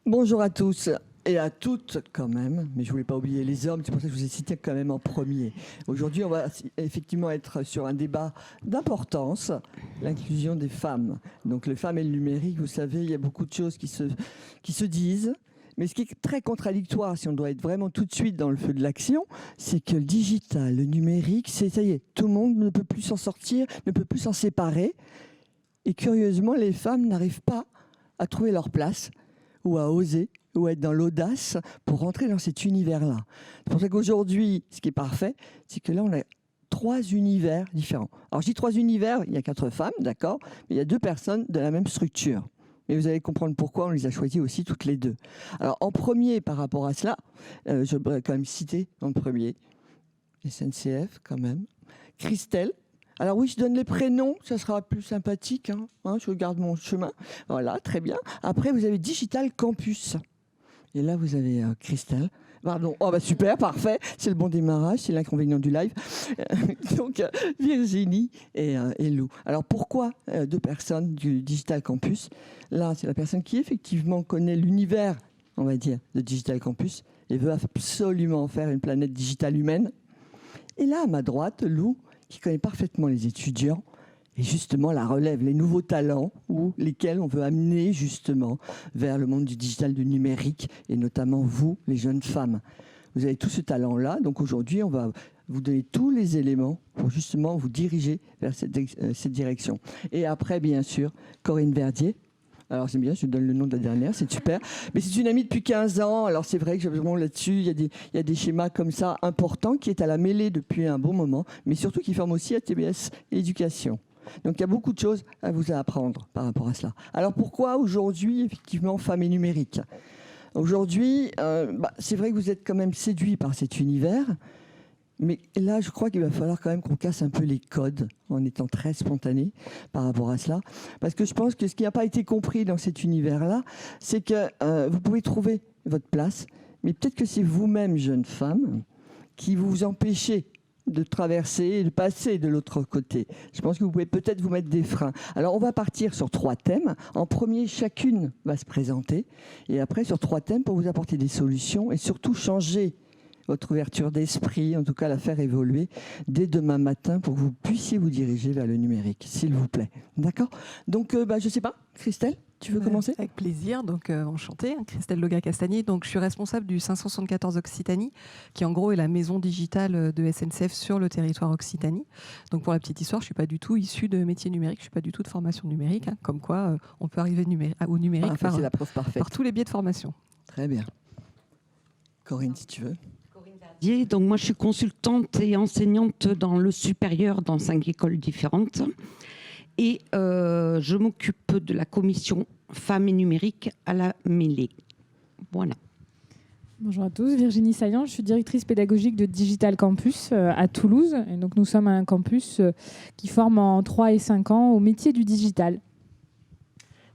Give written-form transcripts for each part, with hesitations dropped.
Bonjour à tous et à toutes quand même, mais je ne voulais pas oublier les hommes, c'est pour ça que je vous ai cité quand même en premier. Aujourd'hui, on va effectivement être sur un débat d'importance, l'inclusion des femmes. Donc les femmes et le numérique, vous savez, il y a beaucoup de choses qui se disent. Mais ce qui est très contradictoire, si on doit être vraiment tout de suite dans le feu de l'action, c'est que le digital, le numérique, ça y est, tout le monde ne peut plus s'en sortir, ne peut plus s'en séparer. Et curieusement, les femmes n'arrivent pas à trouver leur place ou à oser, ou à être dans l'audace pour rentrer dans cet univers-là. C'est pour ça qu'aujourd'hui, ce qui est parfait, c'est que là, on a 3 univers différents. Alors, je dis 3 univers, il y a 4 femmes, d'accord, mais il y a 2 personnes de la même structure. Et vous allez comprendre pourquoi on les a choisies aussi toutes les 2. Alors, en premier, par rapport à cela, je voudrais quand même citer en premier SNCF, quand même, Christelle. Alors oui, je donne les prénoms, ça sera plus sympathique, je garde mon chemin. Voilà, très bien. Après, vous avez Digital Campus. Et là, vous avez Christelle. Pardon. Oh, bah super, parfait. C'est le bon démarrage, c'est l'inconvénient du live. Donc, Virginie et Lou. Alors, pourquoi 2 personnes du Digital Campus? Là, c'est la personne qui, effectivement, connaît l'univers, on va dire, de Digital Campus et veut absolument faire une planète digitale humaine. Et là, à ma droite, Lou, qui connaît parfaitement les étudiants et justement la relève, les nouveaux talents ou lesquels on veut amener justement vers le monde du digital, du numérique et notamment vous, les jeunes femmes. Vous avez tout ce talent-là, donc aujourd'hui on va vous donner tous les éléments pour justement vous diriger vers cette direction. Et après, bien sûr, Corinne Verdier. Alors c'est bien, je donne le nom de la dernière, c'est super. Mais c'est une amie depuis 15 ans, alors c'est vrai que vraiment là-dessus, il y a des schémas comme ça importants qui est à la mêlée depuis un bon moment, mais surtout qui forment aussi à TBS Éducation. Donc il y a beaucoup de choses à vous apprendre par rapport à cela. Alors pourquoi aujourd'hui, effectivement, femmes et numérique? Aujourd'hui, c'est vrai que vous êtes quand même séduits par cet univers. Mais là, je crois qu'il va falloir quand même qu'on casse un peu les codes en étant très spontané par rapport à cela. Parce que je pense que ce qui n'a pas été compris dans cet univers-là, c'est que vous pouvez trouver votre place, mais peut-être que c'est vous-même, jeune femme, qui vous empêchez de traverser et de passer de l'autre côté. Je pense que vous pouvez peut-être vous mettre des freins. Alors, on va partir sur 3 thèmes. En premier, chacune va se présenter. Et après, sur 3 thèmes pour vous apporter des solutions et surtout changer votre ouverture d'esprit, en tout cas la faire évoluer dès demain matin pour que vous puissiez vous diriger vers le numérique, s'il vous plaît. D'accord? Donc, je ne sais pas, Christelle, tu veux commencer? Avec plaisir, donc enchantée, Christelle Loga-Castagnier. Donc je suis responsable du 574 Occitanie, qui en gros est la maison digitale de SNCF sur le territoire Occitanie. Donc pour la petite histoire, je ne suis pas du tout issue de métier numérique, je ne suis pas du tout de formation numérique, comme quoi on peut arriver au numérique c'est la preuve parfaite. par tous les biais de formation. Très bien. Corinne, si tu veux. Donc moi, je suis consultante et enseignante dans le supérieur dans 5 écoles différentes. Et je m'occupe de la commission femmes et numérique à la mêlée. Voilà. Bonjour à tous, Virginie Saillant, je suis directrice pédagogique de Digital Campus à Toulouse. Et donc nous sommes un campus qui forme en 3 et 5 ans au métier du digital.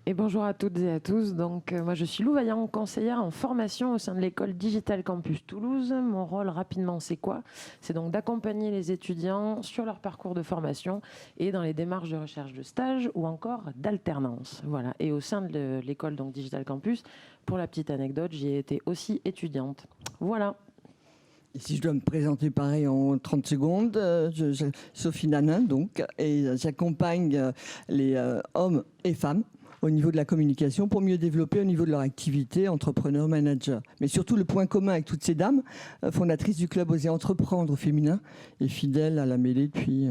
Et bonjour à toutes et à tous. Donc, moi, je suis Lou Vaillant, conseillère en formation au sein de l'école Digital Campus Toulouse. Mon rôle, rapidement, c'est quoi? C'est donc d'accompagner les étudiants sur leur parcours de formation et dans les démarches de recherche de stage ou encore d'alternance. Voilà. Et au sein de l'école donc Digital Campus, pour la petite anecdote, j'y ai été aussi étudiante. Voilà. Et si je dois me présenter pareil en 30 secondes, Sophie Nanin, donc, et j'accompagne les hommes et femmes au niveau de la communication pour mieux développer au niveau de leur activité entrepreneur manager. Mais surtout le point commun avec toutes ces dames, fondatrices du club Oser Entreprendre au féminin et fidèles à la mêlée depuis,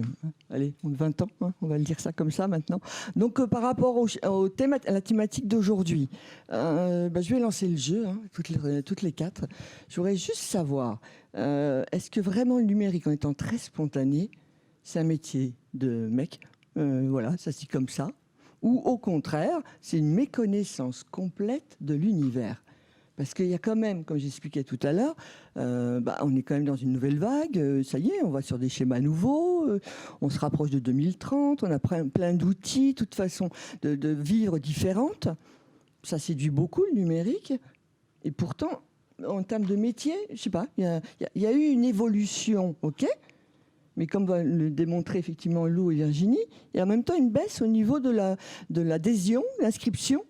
allez, 20 ans, on va le dire ça comme ça maintenant. Donc par rapport à la thématique d'aujourd'hui, je vais lancer le jeu, toutes les 4. Je voudrais juste savoir, est-ce que vraiment le numérique, en étant très spontané, c'est un métier de mec, voilà, ça se dit comme ça, ou au contraire, c'est une méconnaissance complète de l'univers. Parce qu'il y a quand même, comme j'expliquais tout à l'heure, on est quand même dans une nouvelle vague, ça y est, on va sur des schémas nouveaux, on se rapproche de 2030, on a plein d'outils, toute façon de vivre différentes. Ça séduit beaucoup le numérique, et pourtant, en termes de métier, je ne sais pas, il y a eu une évolution, ok ? Mais comme va le démontrer effectivement Lou et Virginie, il y a en même temps une baisse au niveau de l'adhésion, l'inscription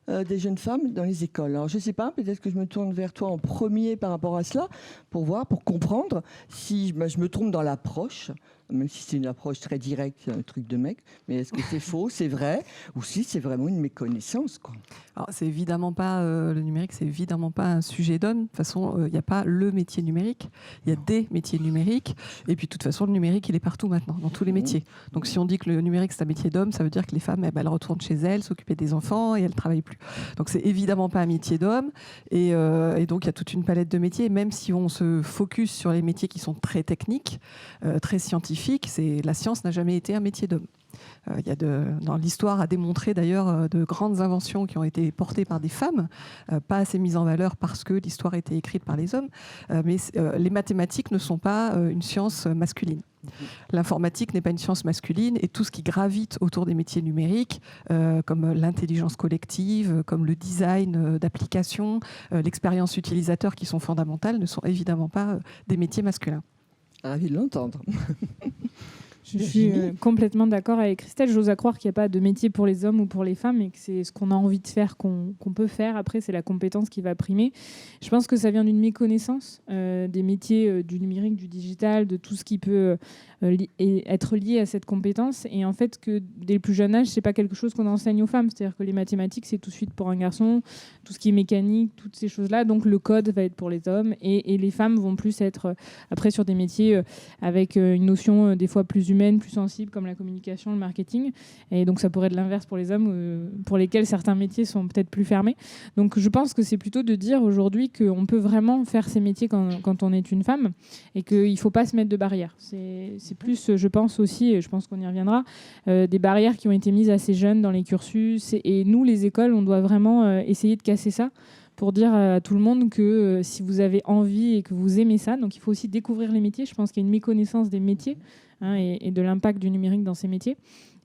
des jeunes femmes dans les écoles. Alors je ne sais pas, peut-être que je me tourne vers toi en premier par rapport à cela, pour comprendre si je me trompe dans l'approche, même si c'est une approche très directe, un truc de mec, mais est-ce que c'est faux, c'est vrai, ou si c'est vraiment une méconnaissance, quoi. Alors, c'est évidemment pas le numérique, c'est évidemment pas un sujet d'homme. De toute façon, il n'y a pas le métier numérique, il y a des métiers numériques. Et puis, de toute façon, le numérique, il est partout maintenant, dans tous les métiers. Donc, si on dit que le numérique, c'est un métier d'homme, ça veut dire que les femmes, elles retournent chez elles, s'occuper des enfants et elles ne travaillent plus. Donc, c'est évidemment pas un métier d'homme. Et donc, il y a toute une palette de métiers. Et même si on se focus sur les métiers qui sont très techniques, très scientifiques, la science n'a jamais été un métier d'homme. Dans l'histoire a démontré d'ailleurs de grandes inventions qui ont été portées par des femmes, pas assez mises en valeur parce que l'histoire a été écrite par les hommes, mais les mathématiques ne sont pas une science masculine. L'informatique n'est pas une science masculine et tout ce qui gravite autour des métiers numériques, comme l'intelligence collective, comme le design d'applications, l'expérience utilisateur qui sont fondamentales, ne sont évidemment pas des métiers masculins. Ravi de l'entendre. Je suis complètement d'accord avec Christelle. J'ose à croire qu'il n'y a pas de métier pour les hommes ou pour les femmes et que c'est ce qu'on a envie de faire qu'on peut faire. Après, c'est la compétence qui va primer. Je pense que ça vient d'une méconnaissance des métiers du numérique, du digital, de tout ce qui peut être lié à cette compétence. Et en fait, que dès le plus jeune âge, ce n'est pas quelque chose qu'on enseigne aux femmes. C'est-à-dire que les mathématiques, c'est tout de suite pour un garçon. Tout ce qui est mécanique, toutes ces choses-là. Donc, le code va être pour les hommes. Et les femmes vont plus être après sur des métiers avec une notion des fois plus humaine, plus sensible, comme la communication, le marketing. Et donc, ça pourrait être l'inverse pour les hommes, pour lesquels certains métiers sont peut-être plus fermés. Donc, je pense que c'est plutôt de dire aujourd'hui qu'on peut vraiment faire ces métiers quand on est une femme et qu'il ne faut pas se mettre de barrières. C'est plus, je pense aussi, et je pense qu'on y reviendra, des barrières qui ont été mises assez jeunes dans les cursus. Et nous, les écoles, on doit vraiment essayer de casser ça pour dire à tout le monde que si vous avez envie et que vous aimez ça, donc il faut aussi découvrir les métiers. Je pense qu'il y a une méconnaissance des métiers et de l'impact du numérique dans ces métiers.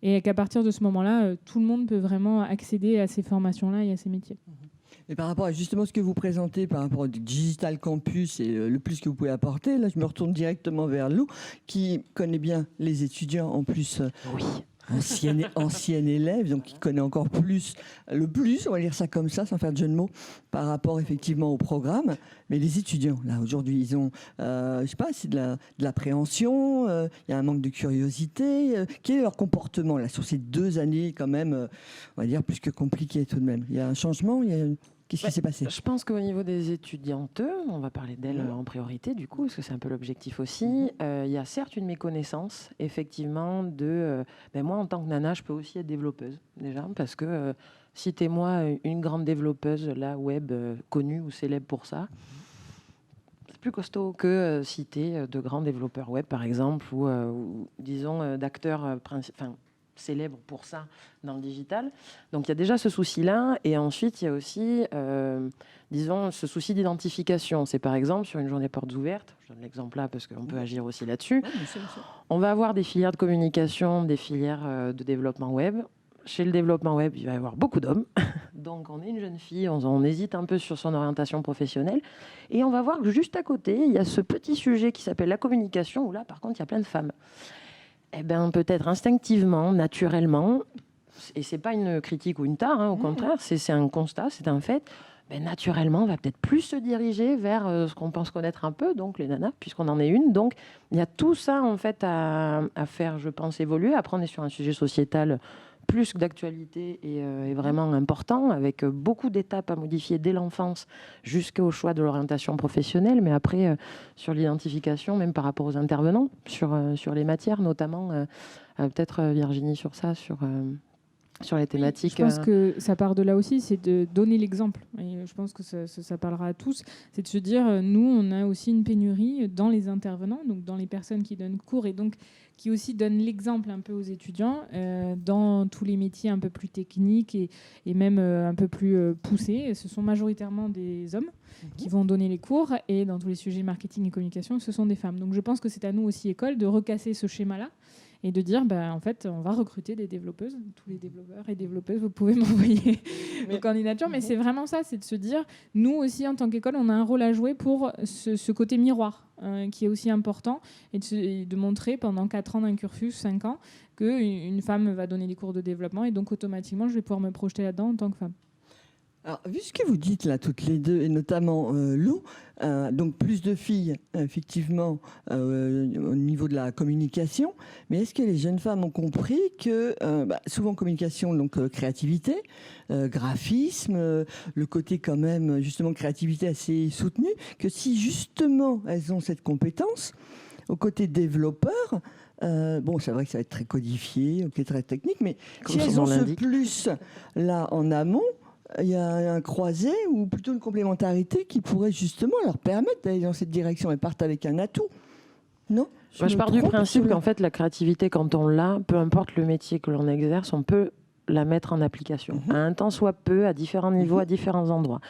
Et qu'à partir de ce moment-là, tout le monde peut vraiment accéder à ces formations-là et à ces métiers. Et par rapport à justement ce que vous présentez par rapport au Digital Campus et le plus que vous pouvez apporter, là je me retourne directement vers Lou, qui connaît bien les étudiants en plus. Oui. Ancienne élève, donc qui connaît encore plus, on va dire ça comme ça, sans faire de jeu de mots, par rapport effectivement au programme. Mais les étudiants, là, aujourd'hui, ils ont, je sais pas, c'est de l'appréhension, il y a un manque de curiosité. Quel est leur comportement, là, sur ces 2 années, quand même, on va dire, plus que compliquées tout de même? Il y a un changement, Qu'est-ce qui s'est passé? Je pense qu'au niveau des étudiantes, on va parler d'elles en priorité du coup, parce que c'est un peu l'objectif aussi. Il y a certes une méconnaissance, effectivement, de... moi, en tant que nana, je peux aussi être développeuse, déjà, parce que citez-moi une grande développeuse, là, web, connue ou célèbre pour ça. C'est plus costaud que citer de grands développeurs web, par exemple, ou disons, d'acteurs célèbre pour ça dans le digital. Donc il y a déjà ce souci-là. Et ensuite, il y a aussi, disons, ce souci d'identification. C'est par exemple sur une journée portes ouvertes, je donne l'exemple là parce qu'on peut agir aussi là-dessus, on va avoir des filières de communication, des filières de développement web. Chez le développement web, il va y avoir beaucoup d'hommes. Donc on est une jeune fille, on hésite un peu sur son orientation professionnelle. Et on va voir que juste à côté, il y a ce petit sujet qui s'appelle la communication, où là, par contre, il y a plein de femmes. Eh bien, peut-être instinctivement, naturellement, et c'est pas une critique ou une tare, au contraire, c'est un constat, c'est un fait, naturellement, on va peut-être plus se diriger vers ce qu'on pense connaître un peu, donc les nanas, puisqu'on en est une. Donc, il y a tout ça, en fait, à faire, je pense, évoluer. Après, on est sur un sujet sociétal plus que d'actualité et vraiment important, avec beaucoup d'étapes à modifier dès l'enfance jusqu'au choix de l'orientation professionnelle, mais après, sur l'identification, même par rapport aux intervenants, sur les matières notamment, peut-être Virginie sur ça, sur les thématiques. Je pense que ça part de là aussi, c'est de donner l'exemple. Et je pense que ça parlera à tous. C'est de se dire, nous, on a aussi une pénurie dans les intervenants, donc dans les personnes qui donnent cours et donc qui aussi donnent l'exemple un peu aux étudiants dans tous les métiers un peu plus techniques et même un peu plus poussés. Ce sont majoritairement des hommes qui vont donner les cours et dans tous les sujets marketing et communication, ce sont des femmes. Donc je pense que c'est à nous aussi, école, de recasser ce schéma-là et de dire, en fait, on va recruter des développeuses. Tous les développeurs et développeuses, vous pouvez m'envoyer vos candidatures. Mais c'est vraiment ça, c'est de se dire, nous aussi, en tant qu'école, on a un rôle à jouer pour ce côté miroir qui est aussi important et de montrer pendant 4 ans d'un cursus, 5 ans, qu'une femme va donner des cours de développement et donc automatiquement, je vais pouvoir me projeter là-dedans en tant que femme. Alors, vu ce que vous dites là, toutes les deux, et notamment Lou, donc plus de filles, effectivement, au niveau de la communication, mais est-ce que les jeunes femmes ont compris que, souvent communication, donc créativité, graphisme, le côté quand même, justement, créativité assez soutenue, que si justement elles ont cette compétence, au côté développeur, c'est vrai que ça va être très codifié, très technique, mais si elles ont ce plus là en amont, il y a un croisé ou plutôt une complémentarité qui pourrait justement leur permettre d'aller dans cette direction. Elles partent avec un atout, non? Je pars du principe qu'en fait, la créativité, quand on l'a, peu importe le métier que l'on exerce, on peut la mettre en application, à un temps soit peu, à différents niveaux, à différents endroits.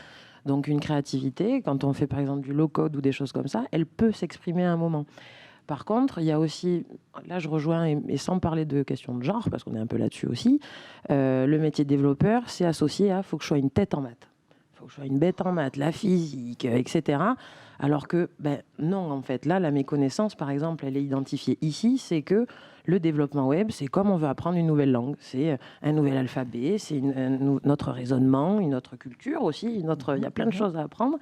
Donc une créativité, quand on fait par exemple du low-code ou des choses comme ça, elle peut s'exprimer à un moment. Par contre, il y a aussi, là je rejoins, et sans parler de questions de genre, parce qu'on est un peu là-dessus aussi, le métier de développeur, c'est associé à « faut que je sois une tête en maths ». Il faut que je sois une bête en maths, la physique, etc. Alors que, non, en fait, là, la méconnaissance, par exemple, elle est identifiée ici, c'est que le développement web, c'est comme on veut apprendre une nouvelle langue. C'est un nouvel alphabet, c'est notre raisonnement, une autre culture aussi, il y a plein de choses à apprendre.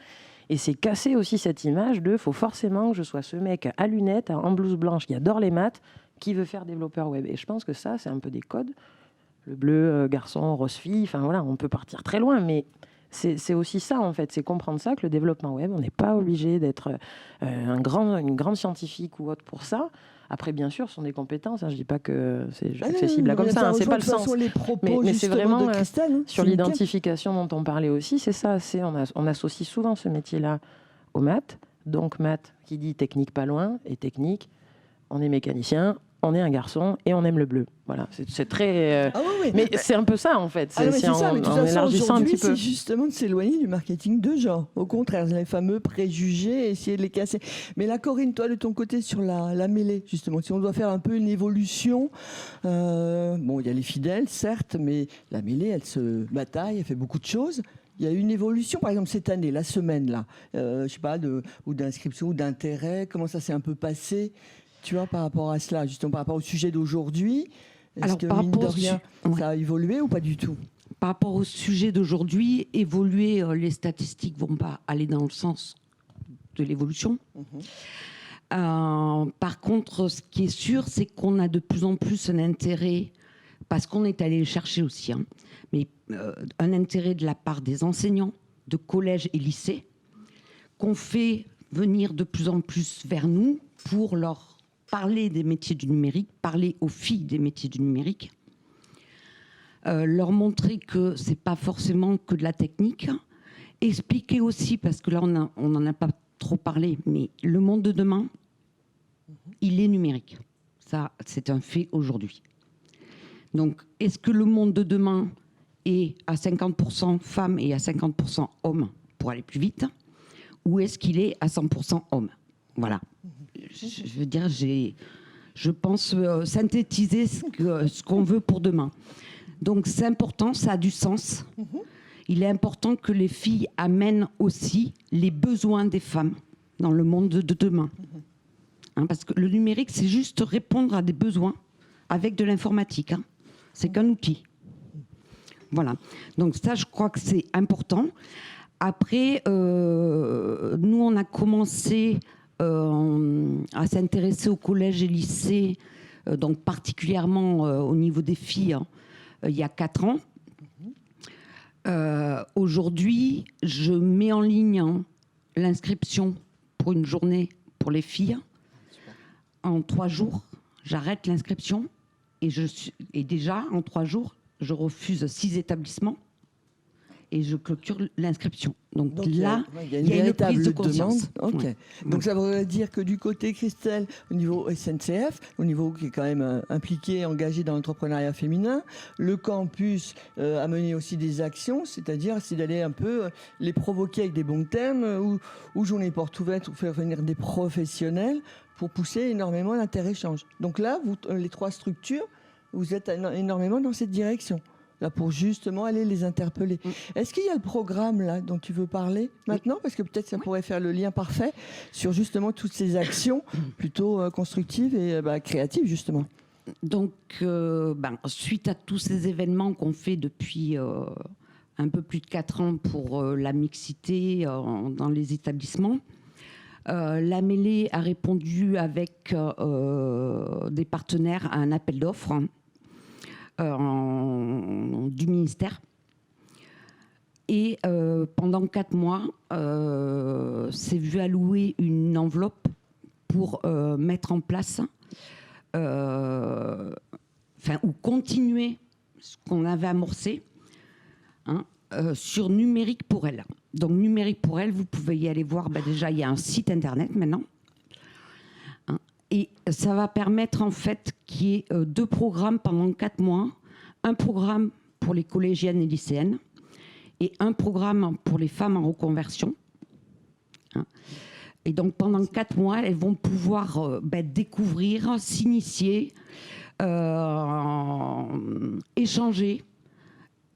Et c'est casser aussi cette image de « faut forcément que je sois ce mec à lunettes, en blouse blanche, qui adore les maths, qui veut faire développeur web ». Et je pense que ça, c'est un peu des codes. Le bleu, garçon, rose fille, enfin voilà, on peut partir très loin, mais c'est aussi ça, en fait. C'est comprendre ça, que le développement web, on n'est pas obligé d'être une grande scientifique ou autre pour ça. Après, bien sûr, ce sont des compétences. Je ne dis pas que c'est accessible comme ça. C'est pas le sens. Mais c'est vraiment sur l'identification dont on parlait aussi. C'est ça. On associe souvent ce métier-là aux maths. Donc, maths, qui dit technique pas loin, et technique, on est mécanicien, on est un garçon et on aime le bleu. Voilà, c'est très... Mais c'est un peu ça, en fait. En élargissant un petit peu. C'est justement de s'éloigner du marketing de genre. Au contraire, les fameux préjugés, essayer de les casser. Mais là, Corinne, toi, de ton côté, sur la mêlée, justement, si on doit faire un peu une évolution, il y a les fidèles, certes, mais la mêlée, elle se bataille, elle fait beaucoup de choses. Il y a une évolution, par exemple, cette année, la semaine, là, je sais pas, ou d'inscription ou d'intérêt, comment ça s'est un peu passé, tu vois, par rapport à cela, justement, par rapport au sujet d'aujourd'hui. Est-ce que, mine de rien, ça a évolué ou pas du tout? Par rapport au sujet d'aujourd'hui, évoluer, les statistiques vont pas aller dans le sens de l'évolution. Par contre, ce qui est sûr, c'est qu'on a de plus en plus un intérêt, parce qu'on est allé le chercher aussi, mais un intérêt de la part des enseignants de collège et lycée, qu'on fait venir de plus en plus vers nous pour leur parler des métiers du numérique, parler aux filles des métiers du numérique, leur montrer que c'est pas forcément que de la technique, expliquer aussi, parce que là on n'en a pas trop parlé, mais le monde de demain, il est numérique. Ça, c'est un fait aujourd'hui. Donc, est-ce que le monde de demain est à 50% femmes et à 50% hommes pour aller plus vite, ou est-ce qu'il est à 100% hommes? Voilà. Je veux dire, je pense synthétiser ce qu'on veut pour demain. Donc c'est important, ça a du sens. Il est important que les filles amènent aussi les besoins des femmes dans le monde de demain. Parce que le numérique, c'est juste répondre à des besoins avec de l'informatique. C'est qu'un outil. Voilà. Donc ça, je crois que c'est important. Après, nous, on a commencé à s'intéresser au collège et lycée, donc particulièrement au niveau des filles, il y a 4 ans. Aujourd'hui, je mets en ligne l'inscription pour une journée pour les filles. En 3 jours, j'arrête l'inscription et déjà, en 3 jours, je refuse 6 établissements et je clôture l'inscription. Donc là, il y a une prise de conscience. Okay. Donc ça voudrait dire que du côté, Christelle, au niveau SNCF, au niveau qui est quand même impliqué, engagé dans l'entrepreneuriat féminin, le campus a mené aussi des actions, c'est-à-dire d'aller un peu les provoquer avec des bons termes, ou journée porte ouverte, ou faire venir des professionnels pour pousser énormément l'inter-échange. Donc là, les 3 structures, vous êtes énormément dans cette direction. Là, pour justement aller les interpeller. Est-ce qu'il y a le programme là dont tu veux parler maintenant? Parce que peut-être ça pourrait faire le lien parfait sur justement toutes ces actions plutôt constructives et créatives justement. Donc, suite à tous ces événements qu'on fait depuis un peu plus de 4 ans pour la mixité dans les établissements. La mêlée a répondu avec des partenaires à un appel d'offres du ministère. Et pendant 4 mois, s'est vu allouer une enveloppe pour mettre en place, ou continuer ce qu'on avait amorcé sur Numérique pour elle. Donc Numérique pour elle, vous pouvez y aller voir. Déjà, il y a un site internet maintenant. Et ça va permettre en fait qu'il y ait 2 programmes pendant 4 mois. Un programme pour les collégiennes et lycéennes et un programme pour les femmes en reconversion. Et donc pendant 4 mois, elles vont pouvoir découvrir, s'initier, échanger,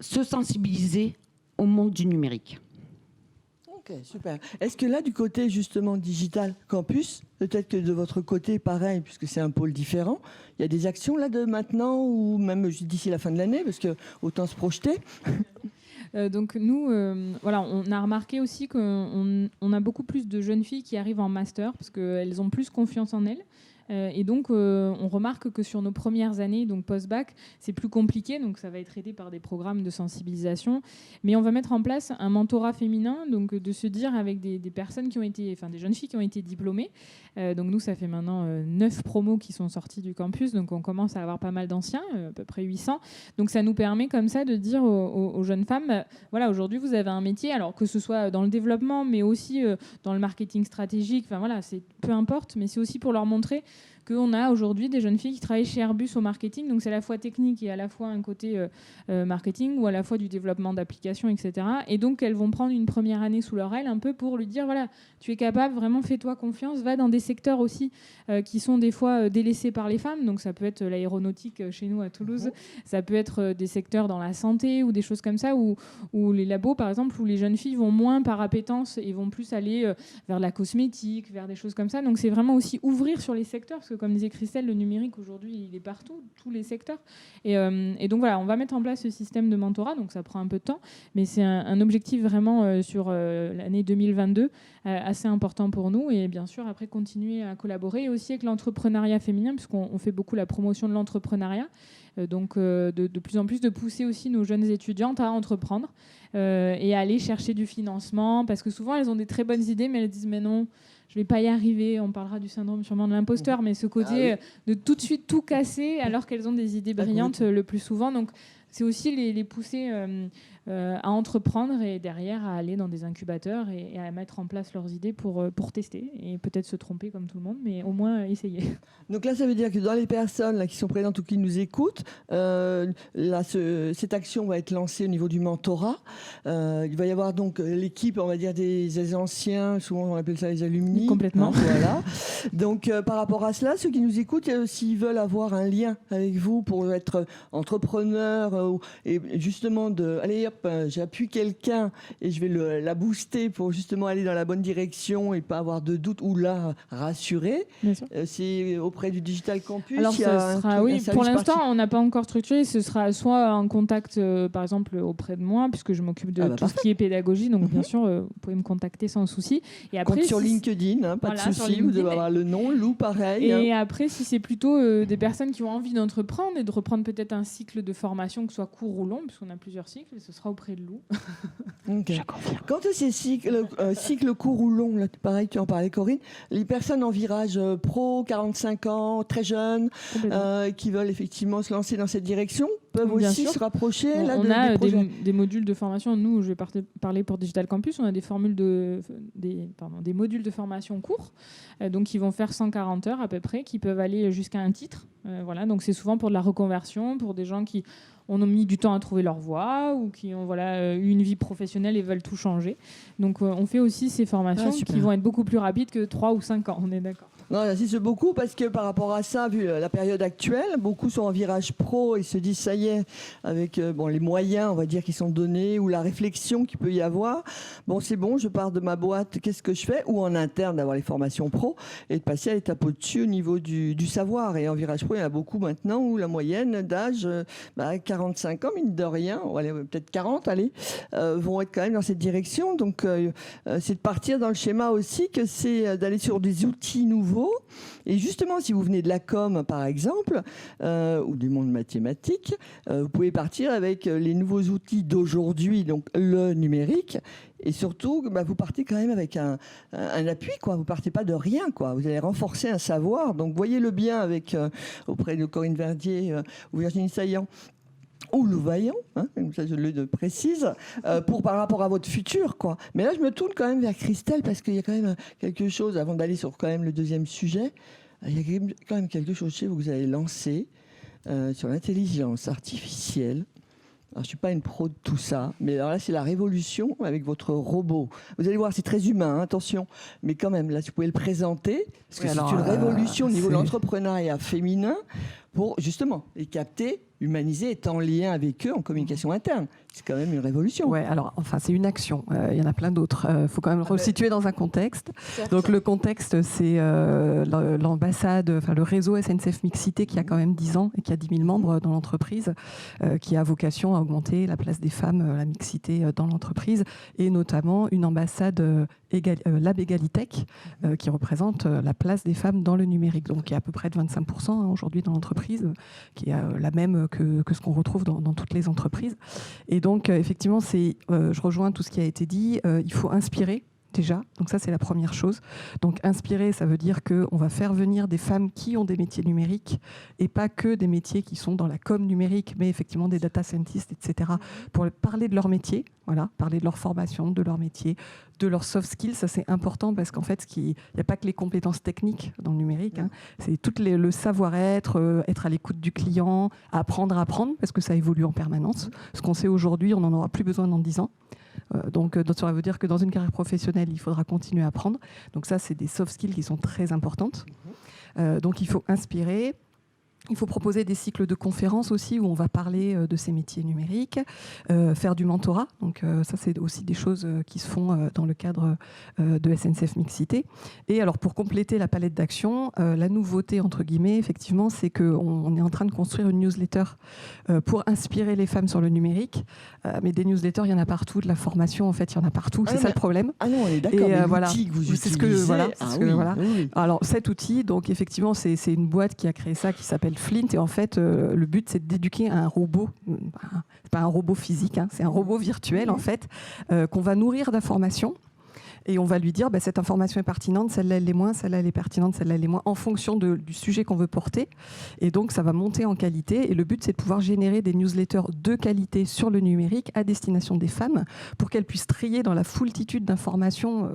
se sensibiliser au monde du numérique. Ok, super. Est-ce que là, du côté justement Digital Campus, peut-être que de votre côté, pareil, puisque c'est un pôle différent, il y a des actions là de maintenant ou même d'ici la fin de l'année, parce que autant se projeter. Donc nous, on a remarqué aussi qu'on a beaucoup plus de jeunes filles qui arrivent en master parce qu'elles ont plus confiance en elles. Et donc, on remarque que sur nos premières années, donc post-bac, c'est plus compliqué. Donc, ça va être aidé par des programmes de sensibilisation. Mais on va mettre en place un mentorat féminin, donc de se dire avec des personnes qui ont été, des jeunes filles qui ont été diplômées. Donc, nous, ça fait maintenant 9 promos qui sont sortis du campus. Donc, on commence à avoir pas mal d'anciens, à peu près 800. Donc, ça nous permet comme ça de dire aux jeunes femmes, voilà, aujourd'hui, vous avez un métier, alors que ce soit dans le développement, mais aussi dans le marketing stratégique. Enfin, voilà, c'est peu importe, mais c'est aussi pour leur montrer qu'on a aujourd'hui des jeunes filles qui travaillent chez Airbus au marketing, donc c'est à la fois technique et à la fois un côté marketing ou à la fois du développement d'applications, etc. Et donc elles vont prendre une première année sous leur aile un peu pour lui dire voilà, tu es capable, vraiment fais-toi confiance, va dans des secteurs aussi qui sont des fois délaissés par les femmes, donc ça peut être l'aéronautique chez nous à Toulouse, ça peut être des secteurs dans la santé ou des choses comme ça, ou les labos par exemple, où les jeunes filles vont moins par appétence et vont plus aller vers la cosmétique, vers des choses comme ça. Donc c'est vraiment aussi ouvrir sur les secteurs, parce que comme disait Christelle, le numérique aujourd'hui il est partout, tous les secteurs. Et donc voilà, on va mettre en place ce système de mentorat, donc ça prend un peu de temps, mais c'est un objectif vraiment sur l'année 2022 assez important pour nous, et bien sûr après continuer à collaborer, et aussi avec l'entrepreneuriat féminin, puisqu'on fait beaucoup la promotion de l'entrepreneuriat, donc de plus en plus de pousser aussi nos jeunes étudiantes à entreprendre et à aller chercher du financement, parce que souvent elles ont des très bonnes idées, mais elles disent mais non, je ne vais pas y arriver, on parlera du syndrome sûrement de l'imposteur, mais ce côté de tout de suite tout casser alors qu'elles ont des idées brillantes le plus souvent. Donc c'est aussi les pousser à entreprendre et derrière à aller dans des incubateurs et à mettre en place leurs idées pour tester et peut-être se tromper comme tout le monde, mais au moins essayer. Donc là, ça veut dire que dans les personnes là, qui sont présentes ou qui nous écoutent, cette action va être lancée au niveau du mentorat. Il va y avoir donc l'équipe, on va dire, des anciens, souvent on appelle ça les alumni. Complètement. Hein, voilà. Donc par rapport à cela, ceux qui nous écoutent, s'ils veulent avoir un lien avec vous pour être entrepreneur et justement allez hop, j'appuie quelqu'un et je vais la booster pour justement aller dans la bonne direction et pas avoir de doute ou la rassurer. C'est auprès du Digital Campus. Alors pour l'instant on n'a pas encore structuré, ce sera soit en contact par exemple auprès de moi, puisque je m'occupe de tout ce qui est pédagogie, donc bien sûr vous pouvez me contacter sans souci. Et après, compte sur LinkedIn, pas de souci, vous devez avoir le nom, Lou pareil. Et après si c'est plutôt des personnes qui ont envie d'entreprendre et de reprendre peut-être un cycle de formation, que ce soit court ou long, puisqu'on a plusieurs cycles, ce sera auprès de Lou. Okay. Quant à ces cycles courts ou longs, là, pareil, tu en parlais Corinne, les personnes en virage pro, 45 ans, très jeunes, qui veulent effectivement se lancer dans cette direction, peuvent aussi se rapprocher on a des modules de formation. Nous, je vais parler pour Digital Campus, on a des modules de formation courts, donc qui vont faire 140 heures à peu près, qui peuvent aller jusqu'à un titre. Voilà, donc c'est souvent pour de la reconversion, pour des gens qui ont mis du temps à trouver leur voie ou qui ont eu une vie professionnelle et veulent tout changer. Donc on fait aussi ces formations qui vont être beaucoup plus rapides que 3 ou 5 ans, on est d'accord. Non, j'insiste beaucoup parce que par rapport à ça, vu la période actuelle, beaucoup sont en virage pro et se disent ça y est, avec les moyens, on va dire, qui sont donnés ou la réflexion qu'il peut y avoir. Bon, c'est bon, je pars de ma boîte, qu'est-ce que je fais? Ou en interne, d'avoir les formations pro et de passer à l'étape au-dessus au niveau du savoir. Et en virage pro, il y en a beaucoup maintenant où la moyenne d'âge, 45 ans, mine de rien, peut-être 40, vont être quand même dans cette direction. Donc, c'est de partir dans le schéma aussi que c'est d'aller sur des outils nouveaux. Et justement, si vous venez de la com, par exemple, ou du monde mathématique, vous pouvez partir avec les nouveaux outils d'aujourd'hui, donc le numérique. Et surtout, vous partez quand même avec un appui, quoi. Vous partez pas de rien, quoi. Vous allez renforcer un savoir. Donc, voyez-le bien avec auprès de Corinne Verdier ou Virginie Saillant. Ou Lou Vaillant, comme ça je le précise, par rapport à votre futur, quoi. Mais là, je me tourne quand même vers Christelle parce qu'il y a quand même quelque chose, avant d'aller sur quand même le deuxième sujet, il y a quand même quelque chose chez vous que vous avez lancé sur l'intelligence artificielle. Alors, je ne suis pas une pro de tout ça, mais alors là, c'est la révolution avec votre robot. Vous allez voir, c'est très humain, attention. Mais quand même, là, si vous pouvez le présenter, parce que c'est une révolution au niveau de l'entrepreneuriat féminin pour, justement, les capter, humaniser, être en lien avec eux en communication interne. C'est quand même une révolution. Ouais, alors, enfin, c'est une action. Il y en a plein d'autres. Il faut quand même le resituer dans un contexte. Donc, le contexte, c'est l'ambassade, le réseau SNCF Mixité qui a quand même 10 ans et qui a 10 000 membres dans l'entreprise, qui a vocation à augmenter la place des femmes, la mixité dans l'entreprise, et notamment une ambassade Lab Egalitech qui représente la place des femmes dans le numérique. Donc, qui est à peu près de 25% aujourd'hui dans l'entreprise, qui est la même que ce qu'on retrouve dans toutes les entreprises. Et donc, effectivement, je rejoins tout ce qui a été dit. Il faut inspirer, déjà. Donc ça, c'est la première chose. Donc, inspirer, ça veut dire qu'on va faire venir des femmes qui ont des métiers numériques et pas que des métiers qui sont dans la com numérique, mais effectivement des data scientists, etc., pour parler de leur métier, parler de leur formation, de leur métier, de leurs soft skills. Ça, c'est important parce qu'en fait, il n'y a pas que les compétences techniques dans le numérique. C'est tout le savoir-être, être à l'écoute du client, apprendre à apprendre, parce que ça évolue en permanence. Ce qu'on sait aujourd'hui, on n'en aura plus besoin dans 10 ans. Donc, ça veut dire que dans une carrière professionnelle, il faudra continuer à apprendre. Donc ça, c'est des soft skills qui sont très importantes. Donc, il faut inspirer. Il faut proposer des cycles de conférences aussi où on va parler de ces métiers numériques, faire du mentorat. Donc ça, c'est aussi des choses qui se font dans le cadre de SNCF Mixité. Et alors, pour compléter la palette d'actions, la nouveauté, entre guillemets, effectivement, c'est qu'on est en train de construire une newsletter pour inspirer les femmes sur le numérique. Mais des newsletters, il y en a partout. De la formation, en fait, il y en a partout. C'est ça le problème. Ah non, on est d'accord. Mais l'outil que vous utilisez... C'est ce que, oui. Alors, cet outil, donc effectivement, c'est une boîte qui a créé ça, qui s'appelle Flint, et en fait le but c'est d'éduquer un robot, c'est pas un robot physique, c'est un robot virtuel en fait, qu'on va nourrir d'informations et on va lui dire cette information est pertinente, celle-là elle est moins, celle-là elle est pertinente, celle-là elle est moins, en fonction du sujet qu'on veut porter, et donc ça va monter en qualité, et le but c'est de pouvoir générer des newsletters de qualité sur le numérique à destination des femmes pour qu'elles puissent trier dans la foultitude d'informations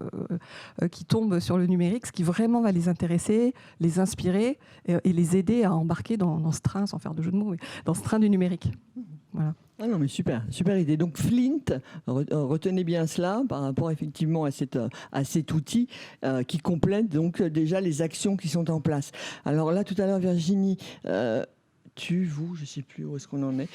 qui tombent sur le numérique, ce qui vraiment va les intéresser, les inspirer et les aider à embarquer dans ce train, sans faire de jeu de mots, dans ce train du numérique. Voilà. Ah non, mais super idée. Donc Flint, retenez bien cela par rapport effectivement à cet outil qui complète donc déjà les actions qui sont en place. Alors là, tout à l'heure, Virginie, je ne sais plus où est-ce qu'on en est,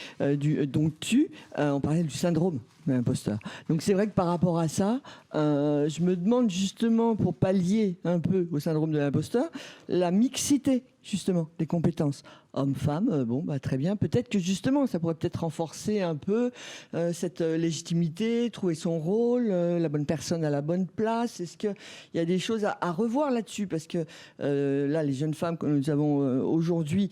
on parlait du syndrome de l'imposteur. Donc c'est vrai que par rapport à ça, je me demande justement, pour pallier un peu au syndrome de l'imposteur, la mixité justement des compétences hommes-femmes. Très bien. Peut-être que justement, ça pourrait peut-être renforcer un peu cette légitimité, trouver son rôle, la bonne personne à la bonne place. Est-ce qu'il y a des choses à revoir là-dessus? Parce que là, les jeunes femmes que nous avons aujourd'hui,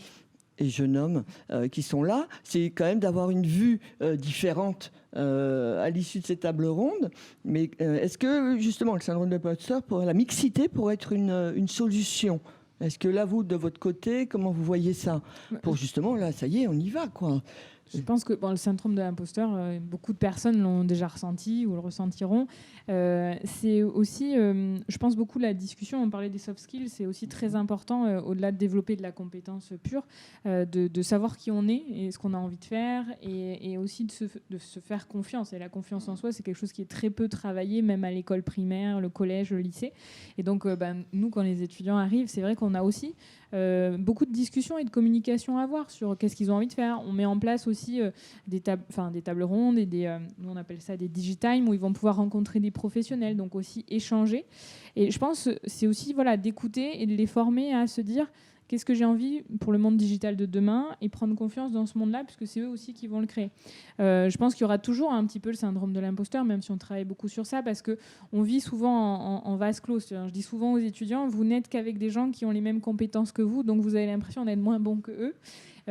et jeunes hommes qui sont là, c'est quand même d'avoir une vue différente à l'issue de ces tables rondes. Mais est-ce que justement le syndrome de l'imposteur, la mixité pourrait être une solution? Est-ce que là, vous, de votre côté, comment vous voyez ça? Pour justement, là, ça y est, on y va, quoi. Je pense que le syndrome de l'imposteur, beaucoup de personnes l'ont déjà ressenti ou le ressentiront. C'est aussi, je pense beaucoup la discussion, on parlait des soft skills, c'est aussi très important, au-delà de développer de la compétence pure, de savoir qui on est et ce qu'on a envie de faire et aussi de se faire confiance. Et la confiance en soi, c'est quelque chose qui est très peu travaillé, même à l'école primaire, le collège, le lycée. Et donc, nous, quand les étudiants arrivent, c'est vrai qu'on a aussi beaucoup de discussions et de communication à avoir sur qu'est-ce qu'ils ont envie de faire. On met en place aussi des tables rondes et nous on appelle ça des digitimes où ils vont pouvoir rencontrer des professionnels, donc aussi échanger. Et je pense c'est aussi d'écouter et de les former à se dire qu'est-ce que j'ai envie pour le monde digital de demain et prendre confiance dans ce monde-là puisque c'est eux aussi qui vont le créer. Je pense qu'il y aura toujours un petit peu le syndrome de l'imposteur, même si on travaille beaucoup sur ça, parce qu'on vit souvent en vase clos. Je dis souvent aux étudiants, vous n'êtes qu'avec des gens qui ont les mêmes compétences que vous, donc vous avez l'impression d'être moins bon que eux.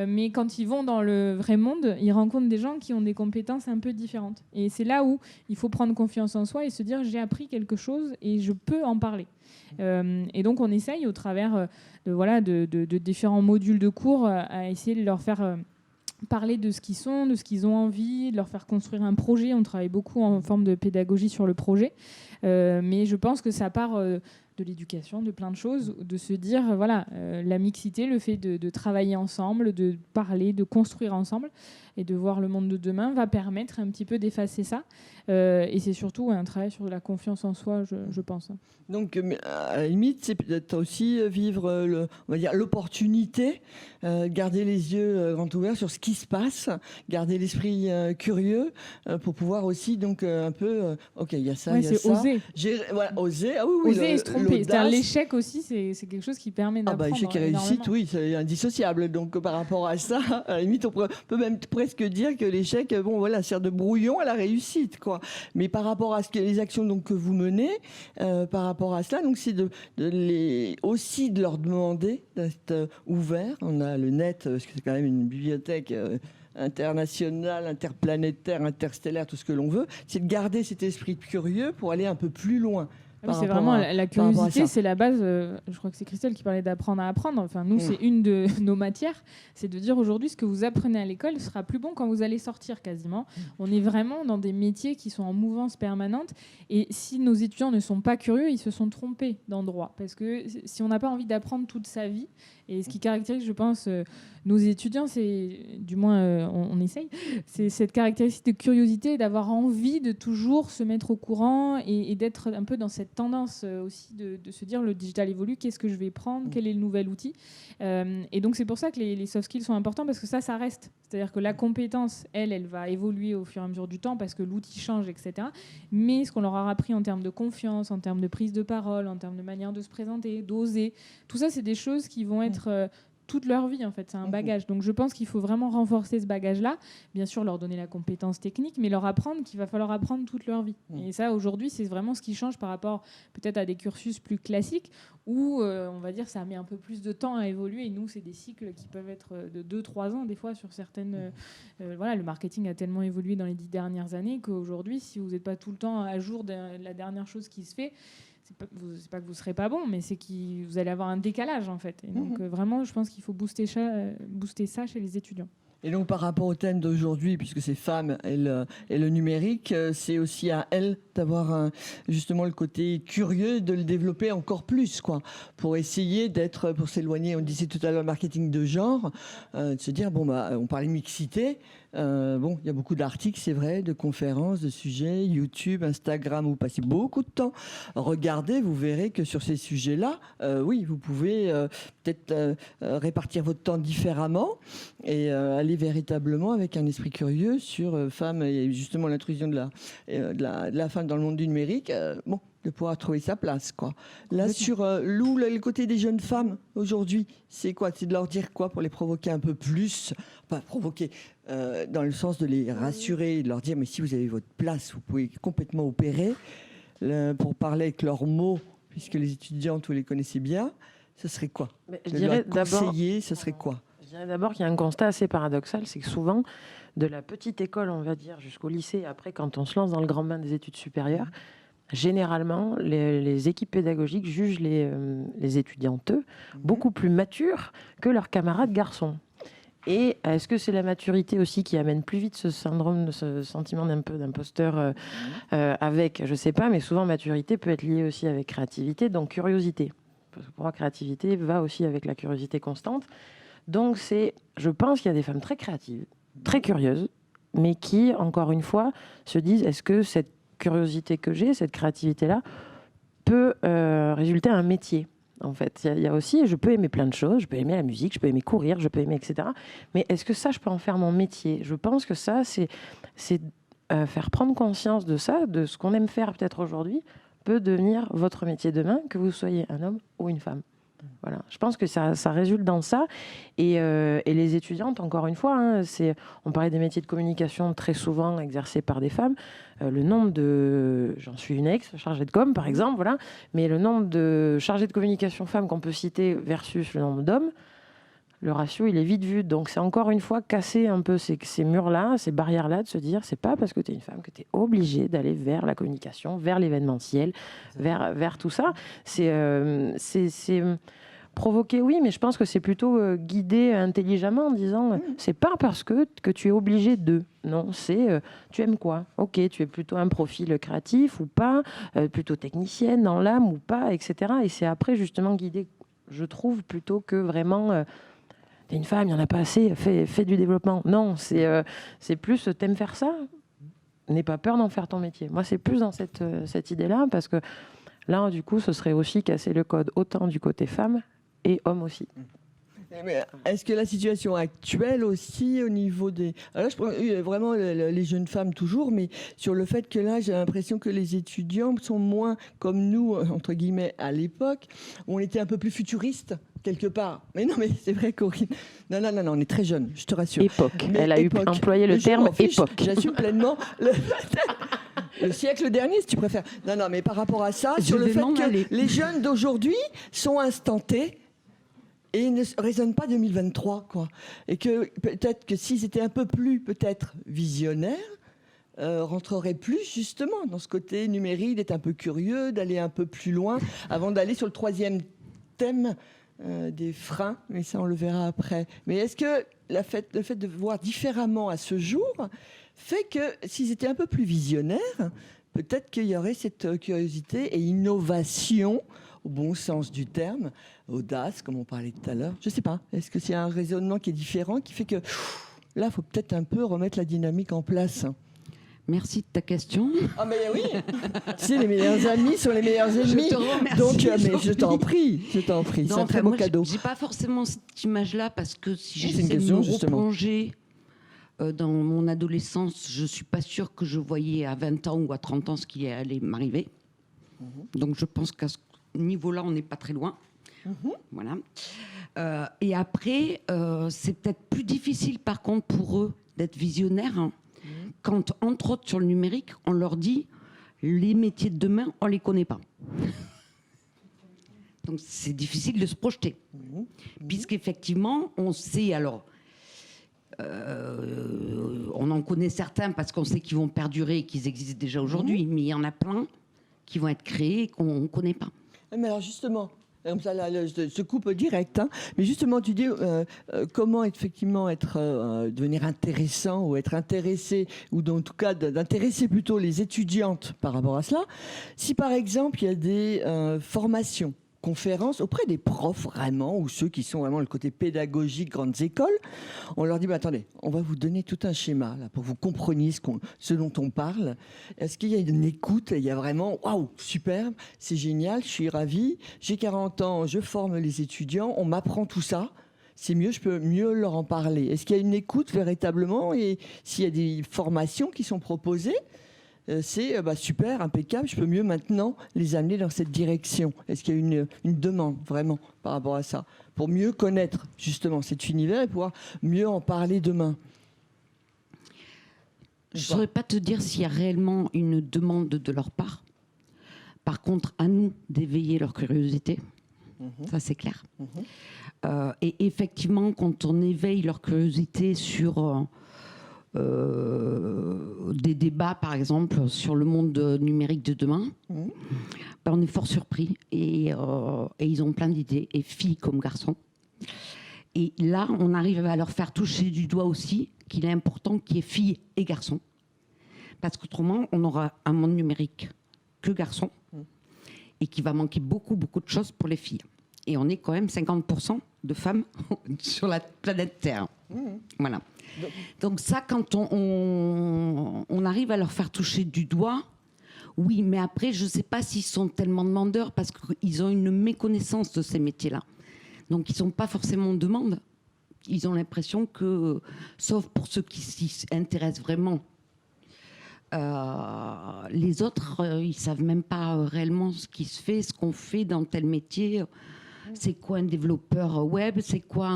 Mais quand ils vont dans le vrai monde, ils rencontrent des gens qui ont des compétences un peu différentes. Et c'est là où il faut prendre confiance en soi et se dire j'ai appris quelque chose et je peux en parler. Et donc on essaye au travers de différents modules de cours à essayer de leur faire parler de ce qu'ils sont, de ce qu'ils ont envie, de leur faire construire un projet. On travaille beaucoup en forme de pédagogie sur le projet. Mais je pense que ça part de l'éducation, de plein de choses, de se dire, la mixité, le fait de travailler ensemble, de parler, de construire ensemble et de voir le monde de demain va permettre un petit peu d'effacer ça. Et c'est surtout un travail sur la confiance en soi, je pense. Donc, à la limite, c'est peut-être aussi vivre, on va dire, l'opportunité, garder les yeux grands ouverts sur ce qui se passe, garder l'esprit curieux pour pouvoir aussi, donc, un peu, OK, il y a ça, il y a ça. C'est oser. Oser, ah oui. Oser et se tromper. C'est-à-dire l'échec aussi, c'est quelque chose qui permet d'apprendre. Échec et réussite, oui, c'est indissociable. Donc, par rapport à ça, à la limite, on peut même presque dire que l'échec, sert de brouillon à la réussite, quoi. Mais par rapport à les actions donc, que vous menez, par rapport à cela, donc c'est aussi de leur demander d'être ouverts. On a le net, parce que c'est quand même une bibliothèque internationale, interplanétaire, interstellaire, tout ce que l'on veut. C'est de garder cet esprit curieux pour aller un peu plus loin. C'est vraiment la curiosité, c'est la base. Je crois que c'est Christelle qui parlait d'apprendre à apprendre. Enfin, nous, c'est une de nos matières. C'est de dire aujourd'hui, ce que vous apprenez à l'école sera plus bon quand vous allez sortir quasiment. On est vraiment dans des métiers qui sont en mouvance permanente. Et si nos étudiants ne sont pas curieux, ils se sont trompés d'endroit. Parce que si on n'a pas envie d'apprendre toute sa vie, et ce qui caractérise, je pense, nos étudiants, c'est, du moins, on essaye, c'est cette caractéristique de curiosité, d'avoir envie de toujours se mettre au courant et d'être un peu dans cette tendance aussi de se dire le digital évolue, qu'est-ce que je vais prendre, quel est le nouvel outil. Et donc, c'est pour ça que les soft skills sont importants parce que ça reste. C'est-à-dire que la compétence, elle va évoluer au fur et à mesure du temps parce que l'outil change, etc. Mais ce qu'on leur a appris en termes de confiance, en termes de prise de parole, en termes de manière de se présenter, d'oser, tout ça, c'est des choses qui vont être toute leur vie, en fait. C'est un bagage. Donc, je pense qu'il faut vraiment renforcer ce bagage-là. Bien sûr, leur donner la compétence technique, mais leur apprendre qu'il va falloir apprendre toute leur vie. Et ça, aujourd'hui, c'est vraiment ce qui change par rapport peut-être à des cursus plus classiques où, on va dire, ça met un peu plus de temps à évoluer. Et nous, c'est des cycles qui peuvent être de 2-3 ans, des fois, sur certaines... le marketing a tellement évolué dans les 10 dernières années qu'aujourd'hui, si vous n'êtes pas tout le temps à jour de la dernière chose qui se fait, c'est pas que vous serez pas bon, mais c'est que vous allez avoir un décalage en fait. Et donc vraiment, je pense qu'il faut booster ça chez les étudiants. Et donc par rapport au thème d'aujourd'hui, puisque c'est femmes et le numérique, c'est aussi à elles d'avoir justement le côté curieux, de le développer encore plus, quoi, pour essayer pour s'éloigner, on disait tout à l'heure, le marketing de genre, de se dire, on parlait mixité, il y a beaucoup d'articles, c'est vrai, de conférences, de sujets, YouTube, Instagram, vous passez beaucoup de temps. Regardez, vous verrez que sur ces sujets-là, oui, vous pouvez peut-être répartir votre temps différemment et aller véritablement avec un esprit curieux sur femmes et justement l'intrusion de la femme dans le monde du numérique. De pouvoir trouver sa place, quoi. Là, sur Lou, le côté des jeunes femmes aujourd'hui, c'est quoi? C'est de leur dire quoi pour les provoquer un peu plus? Pas provoquer dans le sens de les rassurer, de leur dire mais si vous avez votre place, vous pouvez complètement opérer. Pour parler avec leurs mots, puisque les étudiantes, vous les connaissez bien, ce serait quoi? Je dirais d'abord, ce serait quoi? Je dirais d'abord qu'il y a un constat assez paradoxal, c'est que souvent, de la petite école, on va dire, jusqu'au lycée, après, quand on se lance dans le grand bain des études supérieures, généralement, les équipes pédagogiques jugent les étudiantes beaucoup plus matures que leurs camarades garçons. Et est-ce que c'est la maturité aussi qui amène plus vite ce syndrome, ce sentiment d'un peu d'imposteur avec, je sais pas, mais souvent maturité peut être liée aussi avec créativité, donc curiosité. Parce que pour moi, créativité va aussi avec la curiosité constante. Donc je pense qu'il y a des femmes très créatives, très curieuses, mais qui, encore une fois, se disent, est-ce que cette curiosité que j'ai, cette créativité-là, peut résulter à un métier ? En fait, il y a aussi, je peux aimer plein de choses, je peux aimer la musique, je peux aimer courir, je peux aimer, etc. Mais est-ce que ça, je peux en faire mon métier ? Je pense que ça, c'est faire prendre conscience de ça, de ce qu'on aime faire peut-être aujourd'hui, peut devenir votre métier demain, que vous soyez un homme ou une femme. Voilà. Je pense que ça résulte dans ça. Et les étudiantes, encore une fois, hein, on parlait des métiers de communication très souvent exercés par des femmes. Le nombre de... J'en suis une ex, chargée de com, par exemple, voilà. Mais le nombre de chargées de communication femmes qu'on peut citer versus le nombre d'hommes, le ratio, il est vite vu. Donc, c'est encore une fois casser un peu ces murs-là, ces barrières-là, de se dire, c'est pas parce que tu es une femme que tu es obligée d'aller vers la communication, vers l'événementiel, vers tout ça. C'est provoquer, oui, mais je pense que c'est plutôt guider intelligemment en disant, c'est pas parce que tu es obligé de. Non, c'est tu aimes quoi ? Ok, tu es plutôt un profil créatif ou pas, plutôt technicienne dans l'âme ou pas, etc. Et c'est après justement guider, je trouve, plutôt que vraiment... T'es une femme, il n'y en a pas assez, fais du développement. Non, c'est plus, t'aimes faire ça ? N'aie pas peur d'en faire ton métier. Moi, c'est plus dans cette idée-là, parce que là, du coup, ce serait aussi casser le code, autant du côté femme et homme aussi. Mais est-ce que la situation actuelle aussi au niveau des... Alors là, je prends vraiment les jeunes femmes toujours, mais sur le fait que là, j'ai l'impression que les étudiants sont moins comme nous, entre guillemets, à l'époque, où on était un peu plus futuriste, quelque part. Mais non, mais c'est vrai, Corinne. Non, on est très jeunes, je te rassure. Époque. Mais Elle a employé le terme époque. J'assume pleinement le siècle dernier, si tu préfères. Non, mais par rapport à ça, sur le fait que les jeunes d'aujourd'hui sont instantés, et ils ne raisonnent pas 2023, quoi. Et que peut-être que s'ils étaient un peu plus, peut-être, visionnaires, rentreraient plus justement dans ce côté numérique, d'être un peu curieux, d'aller un peu plus loin, avant d'aller sur le troisième thème des freins, mais ça on le verra après. Mais est-ce que le fait de voir différemment à ce jour fait que s'ils étaient un peu plus visionnaires, peut-être qu'il y aurait cette curiosité et innovation au bon sens du terme, audace, comme on parlait tout à l'heure. Je ne sais pas. Est-ce que c'est un raisonnement qui est différent, qui fait que là, il faut peut-être un peu remettre la dynamique en place ? Merci de ta question. Ah mais oui. Tu sais, les meilleurs amis sont les meilleurs ennemis. Je te remercie. Donc, mais je t'en prie. C'est un très beau cadeau. J'ai pas forcément cette image-là parce que si j'essaie de question, me justement. replonger dans mon adolescence, je suis pas sûre que je voyais à 20 ans ou à 30 ans ce qui allait m'arriver. Donc je pense qu'à ce niveau-là, on n'est pas très loin. Voilà. Et après, c'est peut-être plus difficile par contre pour eux d'être visionnaires, hein, quand, entre autres sur le numérique, on leur dit les métiers de demain, on ne les connaît pas. Donc c'est difficile de se projeter. Puisqu'effectivement, on sait alors... on en connaît certains parce qu'on sait qu'ils vont perdurer et qu'ils existent déjà aujourd'hui, mais il y en a plein qui vont être créés et qu'on ne connaît pas. Mais alors justement, comme ça, là, je te coupe direct, hein, mais justement, tu dis comment effectivement devenir intéressant ou être intéressé, ou en tout cas d'intéresser plutôt les étudiantes par rapport à cela. Si par exemple, il y a des formations, conférences auprès des profs vraiment, ou ceux qui sont vraiment le côté pédagogique, grandes écoles, on leur dit, attendez, on va vous donner tout un schéma là, pour que vous compreniez ce dont on parle. Est-ce qu'il y a une écoute ? Il y a vraiment, waouh, superbe, c'est génial, je suis ravie, j'ai 40 ans, je forme les étudiants, on m'apprend tout ça. C'est mieux, je peux mieux leur en parler. Est-ce qu'il y a une écoute véritablement ? Et s'il y a des formations qui sont proposées, c'est super, impeccable, je peux mieux maintenant les amener dans cette direction. Est-ce qu'il y a une demande vraiment par rapport à ça, pour mieux connaître justement cet univers et pouvoir mieux en parler demain ? Je ne saurais pas te dire s'il y a réellement une demande de leur part. Par contre, à nous d'éveiller leur curiosité, ça c'est clair. Et effectivement, quand on éveille leur curiosité sur... des débats, par exemple, sur le monde numérique de demain, on est fort surpris et ils ont plein d'idées, et filles comme garçons. Et là, on arrive à leur faire toucher du doigt aussi qu'il est important qu'il y ait filles et garçons. Parce qu'autrement, on aura un monde numérique que garçons et qu'il va manquer beaucoup de choses pour les filles. Et on est quand même 50% de femmes sur la planète Terre. Voilà. Donc ça, quand on arrive à leur faire toucher du doigt, oui, mais après, je ne sais pas s'ils sont tellement demandeurs parce qu'ils ont une méconnaissance de ces métiers-là. Donc, ils ne sont pas forcément en demande. Ils ont l'impression que, sauf pour ceux qui s'y intéressent vraiment, les autres, ils ne savent même pas réellement ce qui se fait, ce qu'on fait dans tel métier. C'est quoi un développeur web? C'est quoi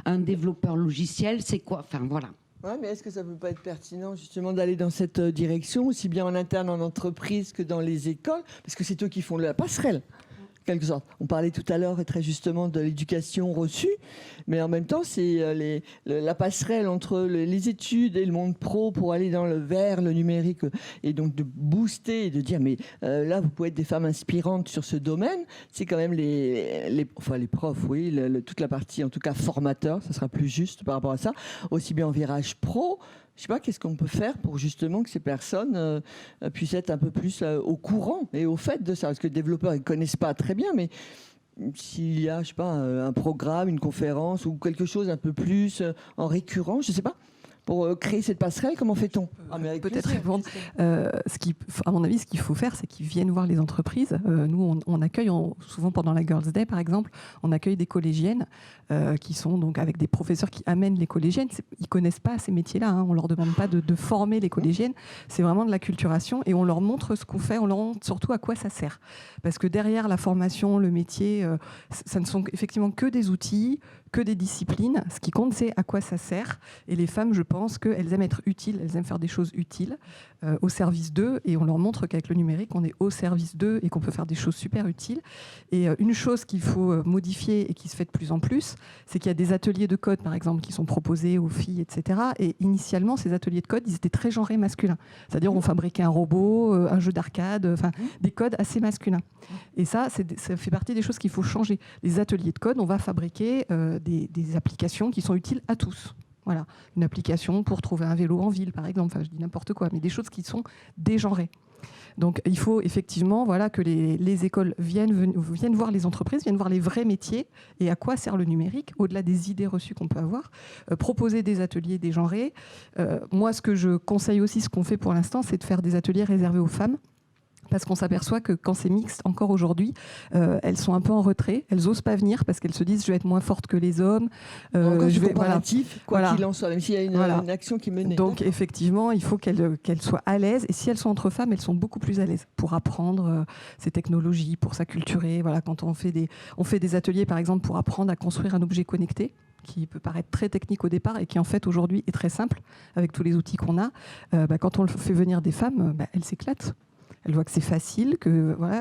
un développeur logiciel? C'est quoi? Enfin, voilà. Ouais, mais est-ce que ça ne peut pas être pertinent justement d'aller dans cette direction, aussi bien en interne en entreprise que dans les écoles? Parce que c'est eux qui font la passerelle. Quelque sorte. On parlait tout à l'heure très justement de l'éducation reçue, mais en même temps, c'est la passerelle entre les études et le monde pro pour aller vers le numérique et donc de booster et de dire mais là, vous pouvez être des femmes inspirantes sur ce domaine. C'est quand même les profs, oui, toute la partie en tout cas formateur, ça sera plus juste par rapport à ça, aussi bien en virage pro. Je ne sais pas, qu'est-ce qu'on peut faire pour justement que ces personnes puissent être un peu plus au courant et au fait de ça? Parce que les développeurs, ils ne connaissent pas très bien, mais s'il y a, je ne sais pas, un programme, une conférence ou quelque chose un peu plus en récurrent, je ne sais pas, pour créer cette passerelle, comment fait-on? Peut-être répondre. À mon avis, ce qu'il faut faire, c'est qu'ils viennent voir les entreprises. Nous, on accueille, souvent pendant la Girls' Day, par exemple, on accueille des collégiennes qui sont donc avec des professeurs qui amènent les collégiennes. Ils ne connaissent pas ces métiers-là. On ne leur demande pas de former les collégiennes. C'est vraiment de l'acculturation et on leur montre ce qu'on fait. On leur montre surtout à quoi ça sert. Parce que derrière la formation, le métier, ça ne sont effectivement que des outils, que des disciplines. Ce qui compte, c'est à quoi ça sert. Et les femmes, je pense qu'elles aiment être utiles, elles aiment faire des choses utiles au service d'eux. Et on leur montre qu'avec le numérique, on est au service d'eux et qu'on peut faire des choses super utiles. Et une chose qu'il faut modifier et qui se fait de plus en plus, c'est qu'il y a des ateliers de code, par exemple, qui sont proposés aux filles, etc. Et initialement, ces ateliers de code, ils étaient très genrés masculins. C'est-à-dire, on fabriquait un robot, un jeu d'arcade, des codes assez masculins. Et ça fait partie des choses qu'il faut changer. Les ateliers de code, on va fabriquer des applications qui sont utiles à tous. Voilà, une application pour trouver un vélo en ville, par exemple. Enfin, je dis n'importe quoi, mais des choses qui sont dégenrées. Donc, il faut effectivement que les écoles viennent voir les entreprises, viennent voir les vrais métiers et à quoi sert le numérique, au-delà des idées reçues qu'on peut avoir. Proposer des ateliers dégenrés. Moi, ce que je conseille aussi, ce qu'on fait pour l'instant, c'est de faire des ateliers réservés aux femmes. Parce qu'on s'aperçoit que quand c'est mixte, encore aujourd'hui, elles sont un peu en retrait. Elles n'osent pas venir parce qu'elles se disent je vais être moins forte que les hommes. Je vais comparatif, quoi qu'il en soit, même s'il y a une action qui est menée. Donc effectivement, il faut qu'elles soient à l'aise. Et si elles sont entre femmes, elles sont beaucoup plus à l'aise pour apprendre ces technologies, pour s'acculturer. Voilà, quand on fait des ateliers, par exemple, pour apprendre à construire un objet connecté, qui peut paraître très technique au départ et qui en fait aujourd'hui est très simple avec tous les outils qu'on a. Quand on le fait venir des femmes, elles s'éclatent. Elle voit que c'est facile,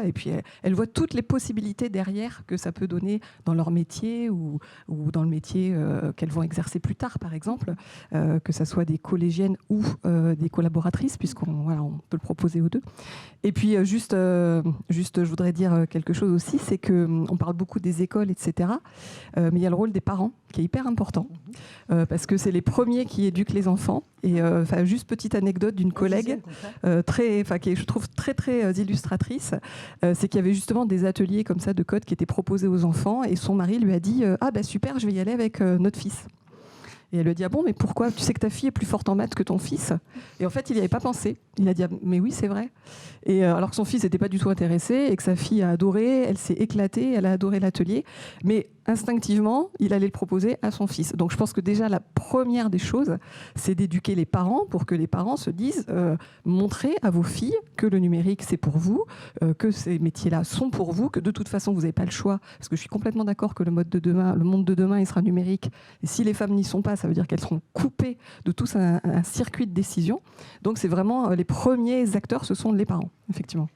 et puis elle voit toutes les possibilités derrière que ça peut donner dans leur métier ou dans le métier qu'elles vont exercer plus tard, par exemple, que ce soit des collégiennes ou des collaboratrices, puisqu'on peut le proposer aux deux. Et puis juste, je voudrais dire quelque chose aussi, c'est qu'on parle beaucoup des écoles, etc., mais il y a le rôle des parents qui est hyper important, parce que c'est les premiers qui éduquent les enfants. Et juste petite anecdote d'une collègue qui est, je trouve, très très illustratrice, c'est qu'il y avait justement des ateliers comme ça de code qui étaient proposés aux enfants et son mari lui a dit super, je vais y aller avec notre fils. Et elle lui a dit ah bon, mais pourquoi? Tu sais que ta fille est plus forte en maths que ton fils? Et en fait, il n'y avait pas pensé. Il a dit mais oui, c'est vrai. Et alors que son fils n'était pas du tout intéressé et que sa fille a adoré, elle s'est éclatée, elle a adoré l'atelier. Mais instinctivement, il allait le proposer à son fils. Donc je pense que déjà la première des choses, c'est d'éduquer les parents pour que les parents se disent montrez à vos filles que le numérique c'est pour vous, que ces métiers-là sont pour vous, que de toute façon vous n'avez pas le choix. Parce que je suis complètement d'accord que le monde de demain il sera numérique. Et si les femmes n'y sont pas, ça veut dire qu'elles seront coupées de tout un circuit de décision. Donc c'est vraiment les premiers acteurs, ce sont les parents, effectivement.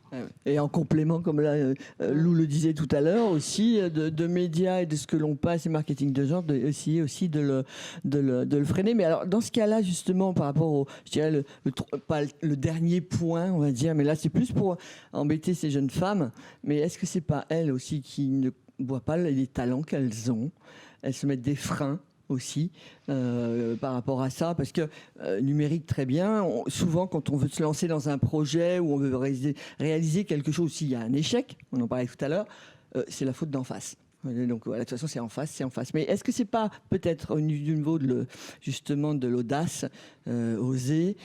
Et en complément, comme là, Lou le disait tout à l'heure, aussi de médias et de ce que l'on passe, et marketing de genre, essayer aussi de le freiner. Mais alors, dans ce cas-là, justement, par rapport au, je dirais, pas le dernier point, on va dire, mais là, c'est plus pour embêter ces jeunes femmes. Mais est-ce que c'est pas elles aussi qui ne voient pas les talents qu'elles ont? elles se mettent des freins aussi par rapport à ça, parce que numérique, très bien. Souvent, quand on veut se lancer dans un projet ou on veut réaliser quelque chose, s'il y a un échec, on en parlait tout à l'heure, c'est la faute d'en face. Donc voilà, de toute façon, c'est en face. Mais est-ce que c'est pas peut-être au niveau justement de l'audace, oser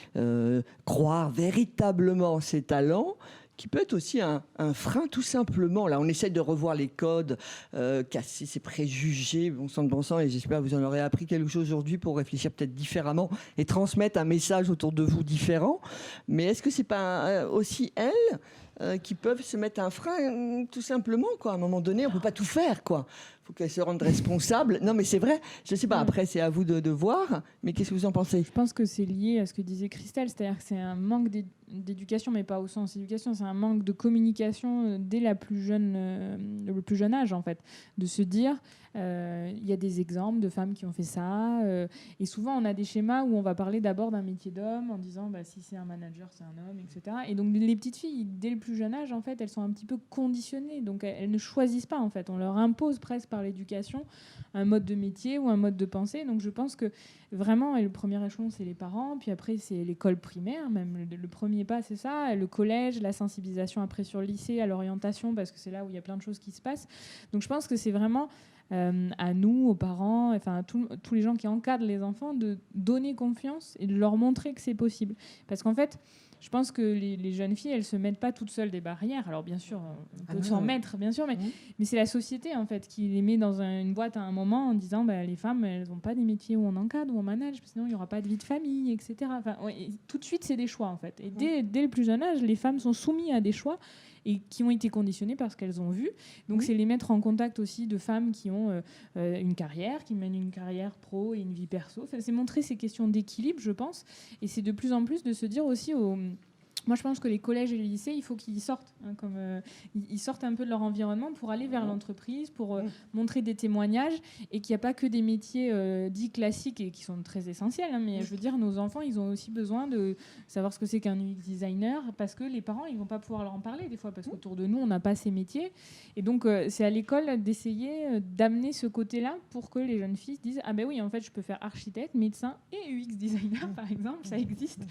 croire véritablement ses talents, qui peut être aussi un frein, tout simplement. Là, on essaie de revoir les codes, casser ces préjugés, bon sang, et j'espère que vous en aurez appris quelque chose aujourd'hui pour réfléchir peut-être différemment et transmettre un message autour de vous différent. Mais est-ce que c'est pas aussi elles qui peuvent se mettre un frein, tout simplement, quoi. À un moment donné, on peut pas tout faire, quoi. Il faut qu'elles se rendent responsables. Non, mais c'est vrai. Je sais pas. Après, c'est à vous de voir. Mais qu'est-ce que vous en pensez ? Je pense que c'est lié à ce que disait Christelle, c'est-à-dire que c'est un manque d'éducation, mais pas au sens éducation, c'est un manque de communication dès le plus jeune âge, en fait, de se dire il y a des exemples de femmes qui ont fait ça, et souvent on a des schémas où on va parler d'abord d'un métier d'homme en disant si c'est un manager, c'est un homme, etc. Et donc les petites filles, dès le plus jeune âge, en fait, elles sont un petit peu conditionnées, donc elles ne choisissent pas, en fait, on leur impose presque par l'éducation un mode de métier ou un mode de pensée. Donc je pense que vraiment, et le premier échelon, c'est les parents, puis après c'est l'école primaire, même le premier pas, c'est ça, le collège, la sensibilisation après sur le lycée, à l'orientation, parce que c'est là où il y a plein de choses qui se passent. Donc je pense que c'est vraiment à nous, aux parents, enfin à tous les gens qui encadrent les enfants, de donner confiance et de leur montrer que c'est possible. Parce qu'en fait, je pense que les jeunes filles, elles se mettent pas toutes seules des barrières. Alors bien sûr, on peut s'en mettre, bien sûr, mais c'est la société, en fait, qui les met dans une boîte à un moment en disant les femmes, elles n'ont pas des métiers où on encadre, où on manage, sinon il n'y aura pas de vie de famille, etc. Enfin, tout de suite, c'est des choix, en fait. Et dès le plus jeune âge, les femmes sont soumises à des choix et qui ont été conditionnées par ce qu'elles ont vu. Donc c'est les mettre en contact aussi de femmes qui ont une carrière, qui mènent une carrière pro et une vie perso. Enfin, c'est montrer ces questions d'équilibre, je pense. Et c'est de plus en plus de se dire aussi moi, je pense que les collèges et les lycées, il faut qu'ils sortent, ils sortent un peu de leur environnement pour aller vers l'entreprise, pour montrer des témoignages, et qu'il n'y a pas que des métiers dits classiques et qui sont très essentiels. Mais je veux dire, nos enfants, ils ont aussi besoin de savoir ce que c'est qu'un UX designer, parce que les parents, ils vont pas pouvoir leur en parler des fois, parce qu'autour de nous, on n'a pas ces métiers. Et donc, c'est à l'école d'essayer d'amener ce côté-là pour que les jeunes filles se disent oui, en fait, je peux faire architecte, médecin et UX designer, par exemple, ça existe.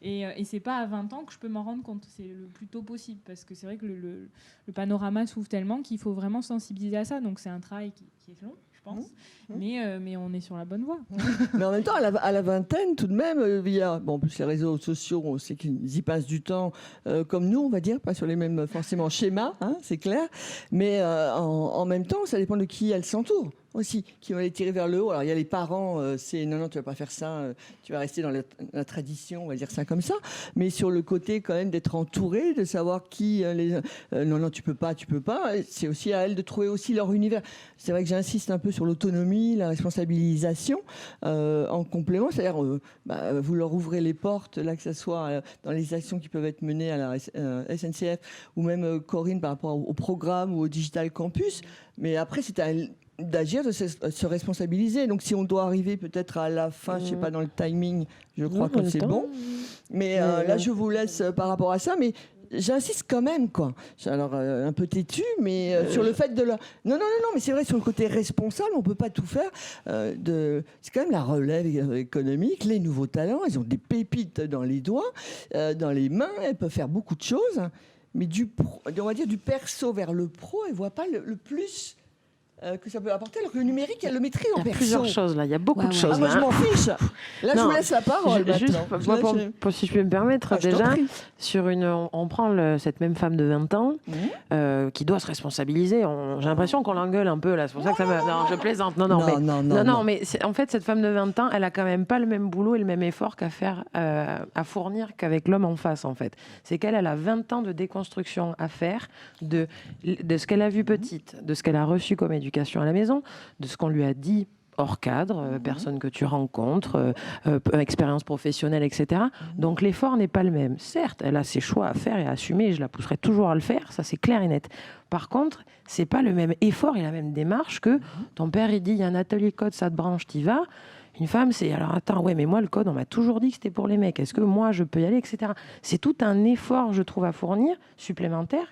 Et c'est pas à 20 ans que je peux m'en rendre compte, c'est le plus tôt possible, parce que c'est vrai que le panorama s'ouvre tellement qu'il faut vraiment sensibiliser à ça. Donc c'est un travail qui est long, je pense, mais on est sur la bonne voie. Mais en même temps, à la vingtaine, tout de même, via en plus les réseaux sociaux, on sait qu'ils y passent du temps comme nous, on va dire, pas sur les mêmes forcément schémas, c'est clair, mais en même temps, ça dépend de qui elles s'entourent aussi, qui vont les tirer vers le haut. Alors il y a les parents, c'est non, tu vas pas faire ça, tu vas rester dans la tradition, on va dire ça comme ça, mais sur le côté quand même d'être entouré, de savoir qui non, tu peux pas, c'est aussi à elles de trouver aussi leur univers. C'est vrai que j'insiste un peu sur l'autonomie, la responsabilisation en complément, c'est-à-dire vous leur ouvrez les portes, là que ce soit dans les actions qui peuvent être menées à la SNCF ou même Corinne par rapport au programme ou au Digital Campus, mais après c'est d'agir, de se responsabiliser. Donc si on doit arriver peut-être à la fin, je sais pas dans le timing, je crois que c'est bon. Mais là je vous laisse par rapport à ça, mais j'insiste quand même, quoi. Alors un peu têtu, mais sur le fait de la... Non, mais c'est vrai, sur le côté responsable, on peut pas tout faire. C'est quand même la relève économique, les nouveaux talents, ils ont des pépites dans les doigts, dans les mains, elles peuvent faire beaucoup de choses, mais on va dire du perso vers le pro, elles voient pas le plus que ça peut apporter, alors que le numérique, elle le maîtrise en perso. Il y a plusieurs choses là, il y a beaucoup de choses. Moi, je m'en fiche. Là, je vous laisse la parole. Juste, moi, si je peux me permettre, déjà, on prend cette même femme de 20 ans qui doit se responsabiliser. J'ai l'impression qu'on l'engueule un peu là. C'est pour ça que ça me. Non, je plaisante. Non, mais en fait, cette femme de 20 ans, elle a quand même pas le même boulot et le même effort qu'à faire, à fournir qu'avec l'homme en face, en fait. C'est qu'elle a 20 ans de déconstruction à faire de ce qu'elle a vu petite, de ce qu'elle a reçu comme éducation à la maison, de ce qu'on lui a dit hors cadre, personne que tu rencontres, expérience professionnelle, etc. Donc l'effort n'est pas le même. Certes, elle a ses choix à faire et à assumer, et je la pousserai toujours à le faire, ça c'est clair et net. Par contre, c'est pas le même effort et la même démarche que ton père, il dit, il y a un atelier code, ça te branche, t'y vas. Une femme, c'est alors attends, mais moi le code, on m'a toujours dit que c'était pour les mecs. Est-ce que moi je peux y aller, etc. C'est tout un effort, je trouve, à fournir supplémentaire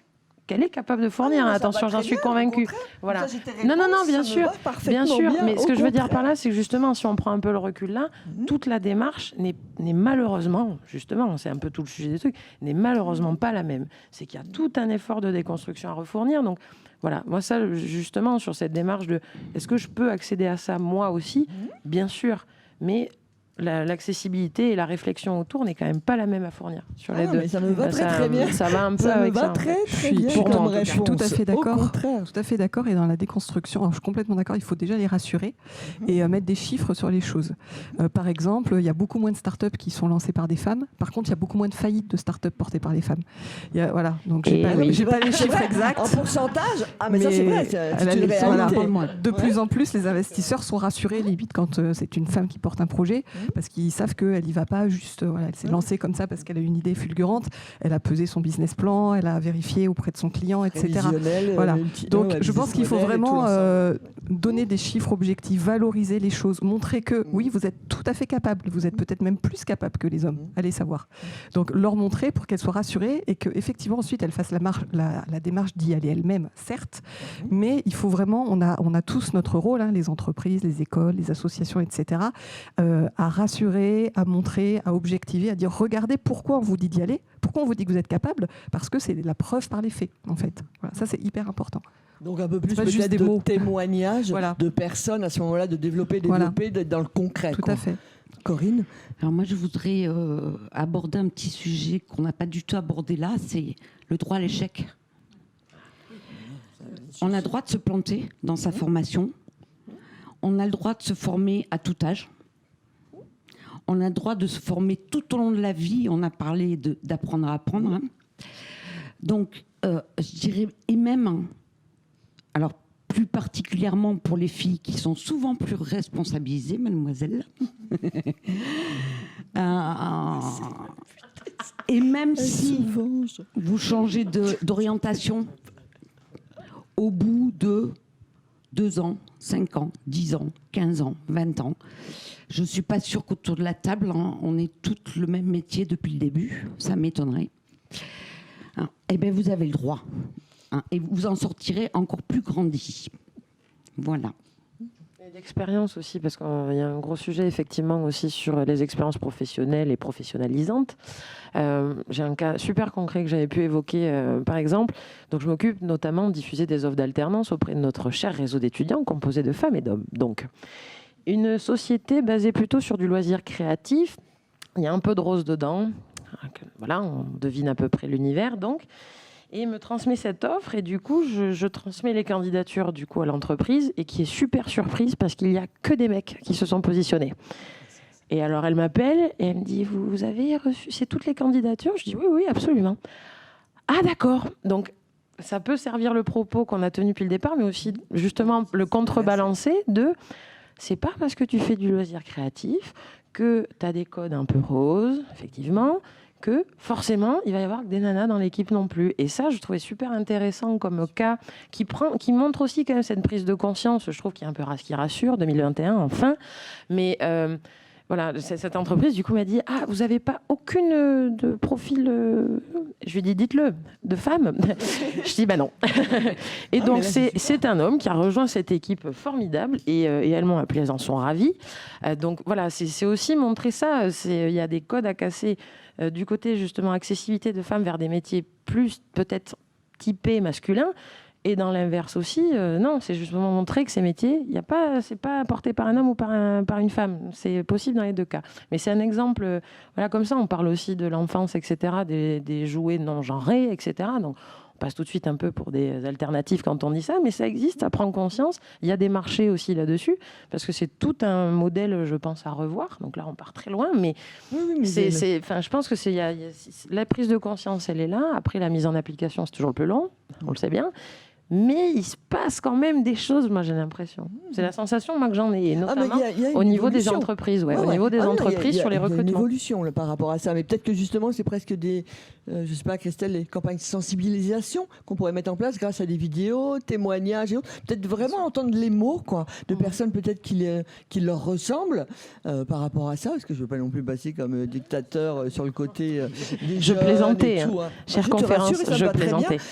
qu'elle est capable de fournir. Ah, Attention, j'en suis convaincue. Voilà. Non, bien sûr. Bien sûr, mais ce que je veux dire par là, c'est que justement, si on prend un peu le recul là, toute la démarche n'est malheureusement, justement, c'est un peu tout le sujet des trucs, n'est malheureusement pas la même. C'est qu'il y a tout un effort de déconstruction à refournir. Donc voilà, moi ça, justement, sur cette démarche de est-ce que je peux accéder à ça moi aussi ? Bien sûr, mais l'accessibilité et la réflexion autour n'est quand même pas la même à fournir sur les deux. Mais ça me va très bien. Ça va un peu Ça me avec va ça. très bien. Pour moi, je suis tout à fait d'accord. Au contraire. Tout à fait d'accord. Et dans la déconstruction, alors, je suis complètement d'accord. Il faut déjà les rassurer et mettre des chiffres sur les choses. Par exemple, il y a beaucoup moins de startups qui sont lancées par des femmes. Par contre, il y a beaucoup moins de faillites de startups portées par les femmes. Voilà. Donc, j'ai pas les chiffres exacts. En pourcentage, mais ça c'est vrai. C'est une réalité. De plus en plus, les investisseurs sont rassurés, limite, quand c'est une femme qui porte un projet, parce qu'ils savent qu'elle n'y va pas juste. Elle s'est lancée comme ça parce qu'elle a une idée fulgurante. Elle a pesé son business plan, elle a vérifié auprès de son client, etc. Voilà. Donc, je pense qu'il faut vraiment donner des chiffres objectifs, valoriser les choses, montrer que oui, vous êtes tout à fait capable, vous êtes peut-être même plus capable que les hommes. Allez savoir. Donc, leur montrer pour qu'elles soient rassurées et qu'effectivement, ensuite, elles fassent la démarche d'y aller elles-mêmes, certes, mais il faut vraiment, on a tous notre rôle, les entreprises, les écoles, les associations, etc., à rassurer, à montrer, à objectiver, à dire regardez pourquoi on vous dit d'y aller, pourquoi on vous dit que vous êtes capable, parce que c'est la preuve par les faits, en fait. Voilà, ça, c'est hyper important. Donc un peu plus pas juste peut-être des mots. de témoignages de personnes à ce moment-là, de développer, d'être dans le concret. Tout à fait. Corinne ? Alors moi, je voudrais aborder un petit sujet qu'on n'a pas du tout abordé là, c'est le droit à l'échec. On a le droit de se planter dans sa formation. On a le droit de se former à tout âge. On a le droit de se former tout au long de la vie. On a parlé d'apprendre à apprendre. Donc, je dirais, et même, alors plus particulièrement pour les filles qui sont souvent plus responsabilisées, mademoiselle. Et même si vous changez d'orientation au bout de 2 ans, 5 ans, 10 ans, 15 ans, 20 ans, je ne suis pas sûre qu'autour de la table, on ait toutes le même métier depuis le début. Ça m'étonnerait. Eh bien, vous avez le droit. Et vous en sortirez encore plus grandi. Voilà. L'expérience aussi, parce qu'il y a un gros sujet effectivement aussi sur les expériences professionnelles et professionnalisantes. J'ai un cas super concret que j'avais pu évoquer, par exemple. Donc, je m'occupe notamment de diffuser des offres d'alternance auprès de notre cher réseau d'étudiants composé de femmes et d'hommes. Donc, une société basée plutôt sur du loisir créatif. Il y a un peu de rose dedans. Voilà, on devine à peu près l'univers, donc. Et me transmet cette offre, et du coup, je transmets les candidatures du coup à l'entreprise, et qui est super surprise parce qu'il n'y a que des mecs qui se sont positionnés. Et alors, elle m'appelle et elle me dit, vous avez reçu, c'est toutes les candidatures ? Je dis, oui, absolument. Ah, d'accord. Donc, ça peut servir le propos qu'on a tenu depuis le départ, mais aussi justement le contrebalancer de, c'est pas parce que tu fais du loisir créatif que tu as des codes un peu roses, effectivement, que forcément, il va y avoir des nanas dans l'équipe non plus. Et ça, je trouvais super intéressant comme cas qui montre aussi quand même cette prise de conscience, je trouve, qui est un peu qui rassure, 2021, enfin. Mais voilà, cette entreprise, du coup, m'a dit « Ah, vous n'avez pas aucune de profil... Je lui ai dit « Dites-le, de femme ». Je dis « Bah non ». Et donc, c'est un homme qui a rejoint cette équipe formidable et elles m'ont appelé, elles en sont ravies. Donc voilà, c'est aussi montrer ça. Il y a des codes à casser du côté, justement, accessibilité de femmes vers des métiers plus peut-être typés masculins. Et dans l'inverse aussi, non, c'est justement montrer que ces métiers, c'est pas porté par un homme ou par une femme. C'est possible dans les deux cas. Mais c'est un exemple, voilà, comme ça, on parle aussi de l'enfance, etc., des jouets non genrés, etc. Donc, on passe tout de suite un peu pour des alternatives quand on dit ça, mais ça existe, ça prend conscience. Il y a des marchés aussi là-dessus, parce que c'est tout un modèle, je pense, à revoir. Donc là, on part très loin, mais, je pense que la prise de conscience, elle est là. Après, la mise en application, c'est toujours le plus long, on le sait bien. mais il se passe quand même des choses, moi j'ai l'impression. C'est la sensation moi, que j'en ai, et notamment y a une au niveau des évolution. entreprises, Ouais, au niveau des entreprises sur les Il y a une recrutements. évolution là, par rapport à ça, mais peut-être que justement c'est presque des, je sais pas Christelle, les campagnes de sensibilisation qu'on pourrait mettre en place grâce à des vidéos, témoignages et autres. Peut-être vraiment entendre les mots quoi, de personnes peut-être qui leur ressemblent par rapport à ça, parce que je veux pas non plus passer comme dictateur sur le côté des Je jeunes plaisantais, et tout, hein. Chère Je te conférence, rassure, ça me je va très bien. plaisantais.